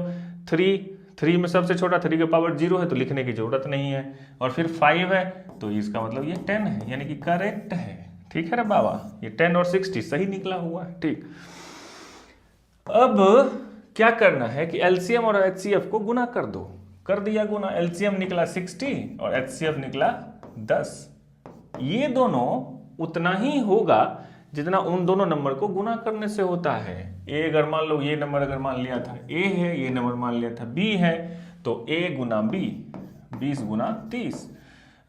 3 में सबसे छोटा 3 के पावर 0 है तो लिखने की जरूरत नहीं है, और फिर 5 है तो इसका मतलब ये 10 है, यानी कि करेक्ट है, ठीक है रे बाबा। ये 10 और 60 सही निकला हुआ है, ठीक। अब क्या करना है कि LCM और HCF को गुना कर दो। कर दिया गुना, LCM निकला 60 और HCF निकला 10। ये दोनों उतना ही होगा जितना उन दोनों नंबर को गुना करने से होता है। ए अगर मान लो ये नंबर अगर मान लिया था ए है, ये नंबर मान लिया था बी है, तो ए गुना बी 20 गुना 30,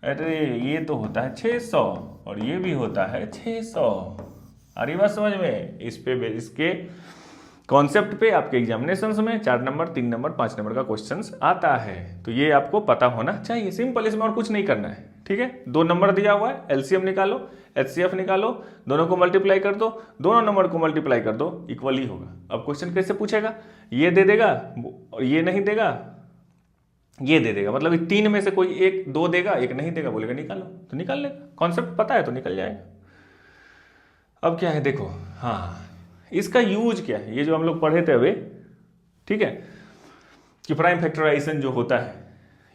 अरे ये तो होता है 600 और ये भी होता है 600। आ रही बात समझ में? इस पे इसके कॉन्सेप्ट पे आपके एग्जामिनेशंस में 4 नंबर 3 नंबर 5 नंबर का क्वेश्चंस आता है, तो ये आपको पता होना चाहिए। सिंपल, इसमें और कुछ नहीं करना है, ठीक है। 2 नंबर दिया हुआ है, एलसीएम निकालो, एचसीएफ निकालो, दोनों को मल्टीप्लाई कर दो, दोनों नंबर को मल्टीप्लाई कर दो, इक्वल ही होगा। अब क्वेश्चन कैसे पूछेगा? ये दे देगा और ये नहीं देगा, ये दे देगा, मतलब 3 में से कोई एक 2 देगा, एक नहीं देगा, बोलेगा निकालो, तो निकाल लेगा। कॉन्सेप्ट पता है तो निकल जाएगा। अब क्या है देखो, हाँ इसका यूज क्या है, ये जो हम लोग पढ़े थे अभी, ठीक है, कि प्राइम फैक्टराइजेशन जो होता है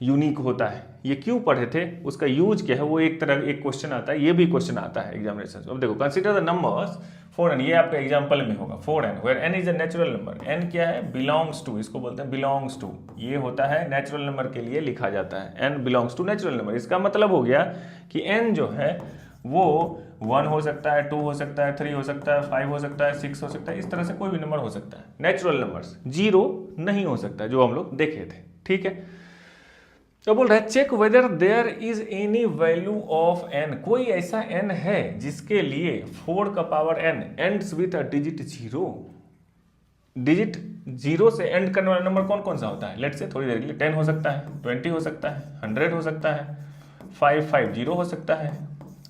यूनिक होता है, ये क्यों पढ़े थे, उसका यूज क्या है, वो एक तरह एक क्वेश्चन आता है, ये भी क्वेश्चन आता है एग्जामिनेशन। अब देखो, कंसीडर द नंबर्स 4n, ये आपका एग्जांपल में होगा 4n, where n is a natural number. n क्या है? बिलोंग्स टू, इसको बोलते हैं बिलोंग्स टू, ये होता है नेचुरल नंबर के लिए लिखा जाता है, n belongs to natural number. इसका मतलब हो गया कि n जो है वो 1 हो सकता है, 2 हो सकता है, 3 हो सकता है, 5 हो सकता है, 6 हो सकता है, इस तरह से कोई भी नंबर हो सकता है। नेचुरल नंबर्स 0 नहीं हो सकता, जो हम लोग देखे थे, ठीक है। तो बोल रहा है check whether there is any value of n, कोई ऐसा n है जिसके लिए 4 का power n ends with a digit 0। Digit 0 से एंड करने वाला नंबर कौन कौन सा होता है? लेट्स से थोड़ी देर के लिए 10 हो सकता है, 20 हो सकता है, 100 हो सकता है, 550 हो सकता है,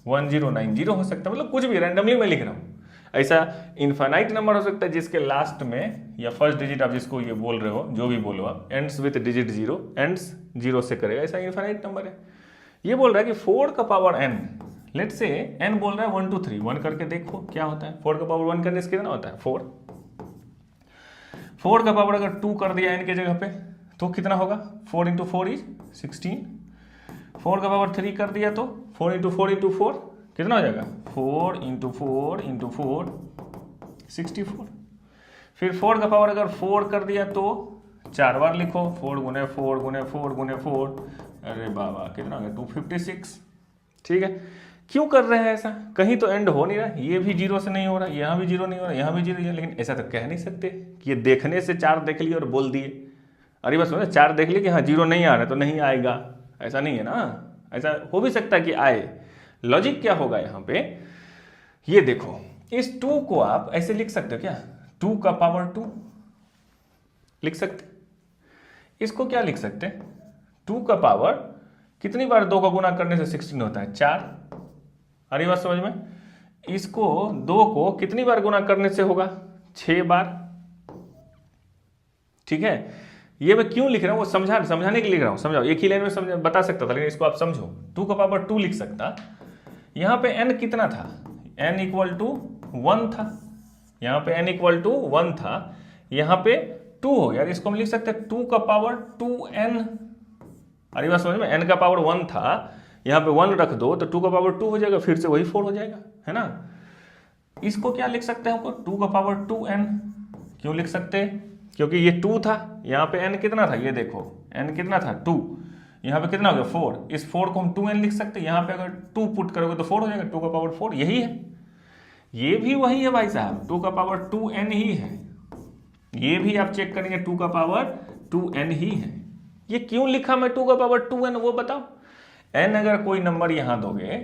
1090 हो सकता है, मतलब कुछ भी रैंडमली मैं लिख रहा हूँ। ऐसा इनफाइनाइट नंबर हो सकता है जिसके लास्ट में या फर्स्ट डिजिट आप जिसको ये बोल रहे हो, जो भी बोलो आप, एंड्स विथ डिजिट 0, एंड्स 0 से करेगा, ऐसा इनफाइनाइट नंबर है। ये बोल रहा है कि 4 का पावर n, लेट से n बोल रहा है 1 2 3, 1 करके देखो क्या होता है। 4 का पावर 1 करने से कितना होता है? 4। 4 का पावर अगर 2 कर दिया n के जगह पे तो कितना होगा? 4 × 4 इज 16। 4 का पावर 3 कर दिया तो 4 × 4 × 4 कितना हो जाएगा? 4 × 4 × 4 64। फिर 4 का पावर अगर 4 कर दिया तो 4 बार लिखो, 4 × 4 × 4 × 4, अरे बाबा कितना हो गया? 256, ठीक है। क्यों कर रहे हैं ऐसा? कहीं तो एंड हो नहीं रहा, ये भी 0 से नहीं हो रहा, यहाँ भी 0 नहीं हो रहा, यहाँ भी 0 है, लेकिन ऐसा तो कह नहीं सकते कि ये देखने से 4 देख लिए और बोल दिए। अरे बस 4 देख लिए कि हाँ 0 नहीं आ रहा तो नहीं आएगा, ऐसा नहीं है ना। ऐसा हो भी सकता है कि आए। लॉजिक क्या होगा यहाँ पे, ये देखो, इस 2 को आप ऐसे लिख सकते हो क्या? 2 का पावर 2 लिख सकते। इसको क्या लिख सकते? 2 का पावर कितनी बार 2 का गुना करने से 16 होता है? 4। अरे बात समझ में? इसको 2 को कितनी बार गुना करने से होगा? 6 बार, ठीक है। ये मैं क्यों लिख रहा हूँ वो समझाने के लिए लिख रहा हूँ, समझाओ। एक ही लाइन में समझ बता सकता था, लेकिन इसको आप समझो। 2 का पावर 2 लिख सकता, यहाँ पे n कितना था? n = 1 था, यहाँ पे n = 1 था, यहाँ पे 2 हो गया। इसको हम लिख सकते हैं 2 का पावर 2n। अरे बात समझ में? n का पावर 1 था, यहाँ पे 1 रख दो तो 2 का पावर 2 हो जाएगा, फिर से वही 4 हो जाएगा, है ना। इसको क्या लिख सकते हैं हमको? 2 का पावर 2n। क्यों लिख सकते? क्योंकि ये 2 था, यहाँ पे n कितना था? ये देखो n कितना था? 2। यहाँ पे कितना हो गया? 4। इस 4 को हम 2n लिख सकते हैं। यहाँ पे अगर 2 पुट करोगे तो 4 हो जाएगा, 2 का पावर 4। यही है, ये भी वही है भाई साहब, 2 का पावर 2n ही है। ये भी आप चेक करेंगे 2 का पावर 2n ही है। ये क्यों लिखा मैं 2 का पावर 2n, वो बताओ। n अगर कोई नंबर यहाँ दोगे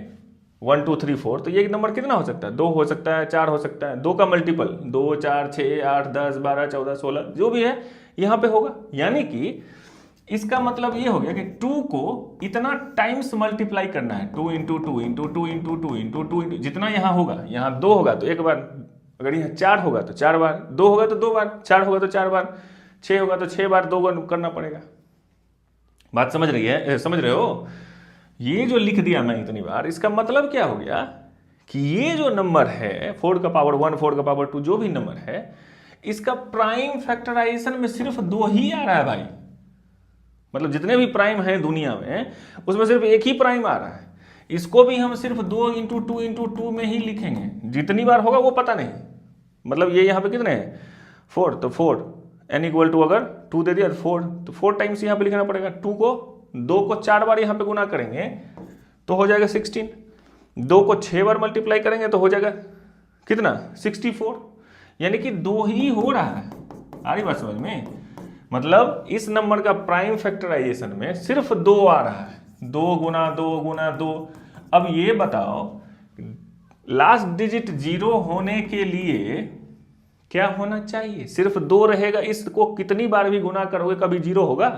1 2 3 4, तो ये नंबर कितना हो सकता है? 2 हो सकता है, 4 हो सकता है, 2 का मल्टीपल 2 4 6 8 10 12 14 16 जो भी है यहाँ पे होगा। यानी कि इसका मतलब ये हो गया कि 2 को इतना टाइम्स मल्टीप्लाई करना है, 2 × 2 × 2 × 2 × 2 जितना यहाँ होगा। यहाँ 2 होगा तो 1 बार, अगर यहाँ 4 होगा तो 4 बार, 2 होगा तो 2 बार, 4 होगा तो 4 बार, 6 होगा तो 6 बार 2 करना पड़ेगा। बात समझ रही है? समझ रहे हो? ये जो लिख दिया मैं इतनी बार, इसका मतलब क्या हो गया कि ये जो नंबर है 4 का पावर 1 4 का पावर 2 जो भी नंबर है, इसका प्राइम फैक्टराइजेशन में सिर्फ 2 ही आ रहा है भाई। मतलब जितने भी प्राइम हैं दुनिया में उसमें सिर्फ एक ही प्राइम आ रहा है। इसको भी हम सिर्फ 2 × 2 × 2 में ही लिखेंगे, जितनी बार होगा वो पता नहीं। मतलब ये यहाँ पे कितने हैं? 4, तो 4 n = अगर 2 दे दिया तो 4, तो 4 टाइम्स यहाँ पे लिखना पड़ेगा। 2 को 4 बार यहाँ पे गुना करेंगे तो हो जाएगा 16। 2 को 6 बार मल्टीप्लाई करेंगे तो हो जाएगा कितना 64, यानी कि 2 ही हो रहा है। आ रही बात समझ में? मतलब इस नंबर का प्राइम फैक्टराइजेशन में सिर्फ 2 आ रहा है, 2 गुना 2 गुना 2। अब ये बताओ लास्ट डिजिट 0 होने के लिए क्या होना चाहिए? सिर्फ 2 रहेगा। इसको कितनी बार भी गुना करोगे कभी 0 होगा?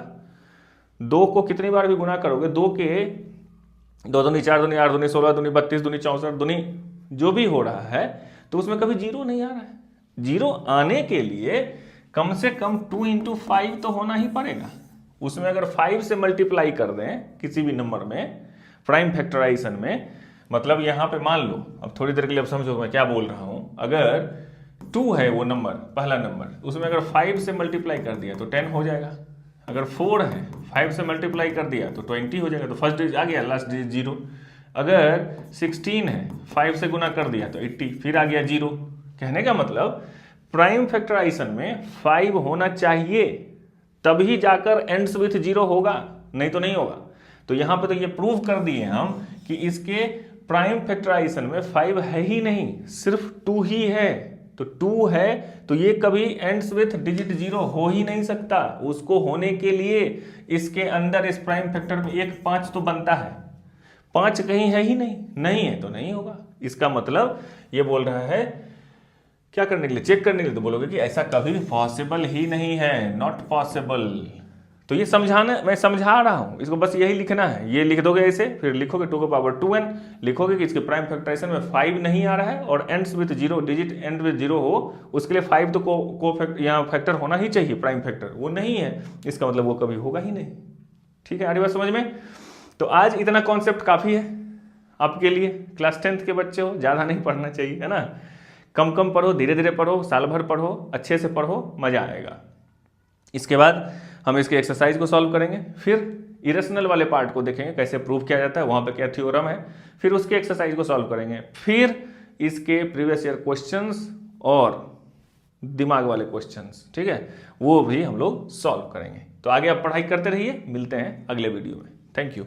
2 को कितनी बार भी गुना करोगे, 2 के 2 दूनी 4 दूनी 8 दूनी 16 दूनी 32 दूनी 64 दूनी जो भी हो रहा है, तो उसमें कभी 0 नहीं आ रहा है। 0 आने के लिए कम से कम 2 into 5 तो होना ही पड़ेगा। उसमें अगर 5 से मल्टीप्लाई कर दें किसी भी नंबर में प्राइम फैक्टराइजेशन में, मतलब यहां पे मान लो, अब थोड़ी देर के लिए अब समझो मैं क्या बोल रहा हूं। अगर 2 है वो नंबर, पहला नंबर, उसमें अगर 5 से मल्टीप्लाई कर दिया तो 10 हो जाएगा। अगर 4 है 5 से मल्टीप्लाई कर दिया तो 20 हो जाएगा, तो फर्स्ट डिजिट आ गया, लास्ट डिजिट 0। अगर 16 है 5 से गुना कर दिया तो 80, फिर आ गया 0। कहने का मतलब प्राइम फैक्टराइजेशन में 5 होना चाहिए, तभी जाकर एंड्स विथ 0 होगा, नहीं तो नहीं होगा। तो यहां पे तो ये प्रूव कर दिए हम कि इसके प्राइम फैक्टराइजेशन में 5 है ही नहीं, सिर्फ 2 ही है। तो 2 है तो ये कभी एंड्स विथ डिजिट 0 हो ही नहीं सकता। उसको होने के लिए इसके अंदर इस प्राइम फैक्टर में एक 5 तो बनता है, 5 कहीं है ही नहीं है तो नहीं होगा। इसका मतलब ये बोल रहा है क्या करने के लिए, चेक करने के लिए। तो बोलोगे कि ऐसा कभी पॉसिबल ही नहीं है, नॉट पॉसिबल। तो ये समझाना, मैं समझा रहा हूं, इसको बस यही लिखना है। ये लिख दोगे ऐसे, फिर लिखोगे 2 की पावर 2n, लिखोगे कि इसके प्राइम फैक्टराइजेशन में 5 नहीं आ रहा है और ends with 0, digit and with 0 हो, उसके लिए 5 तो यहाँ फैक्टर होना ही चाहिए, प्राइम फैक्टर, वो नहीं है, इसका मतलब वो कभी होगा ही नहीं। ठीक है, आ रही बात समझ में? तो आज इतना कॉन्सेप्ट काफी है आपके लिए। क्लास 10th के बच्चे हो, ज्यादा नहीं पढ़ना चाहिए, है ना। कम कम पढ़ो, धीरे धीरे पढ़ो, साल भर पढ़ो, अच्छे से पढ़ो, मजा आएगा। इसके बाद हम इसके एक्सरसाइज को सॉल्व करेंगे, फिर इरेशनल वाले पार्ट को देखेंगे कैसे प्रूव किया जाता है, वहां पे क्या थ्योरम है, फिर उसके एक्सरसाइज को सॉल्व करेंगे, फिर इसके प्रीवियस ईयर क्वेश्चंस और दिमाग वाले क्वेश्चंस, ठीक है, वो भी हम लोग सॉल्व करेंगे। तो आगे आप पढ़ाई करते रहिए, मिलते हैं अगले वीडियो में। Thank you.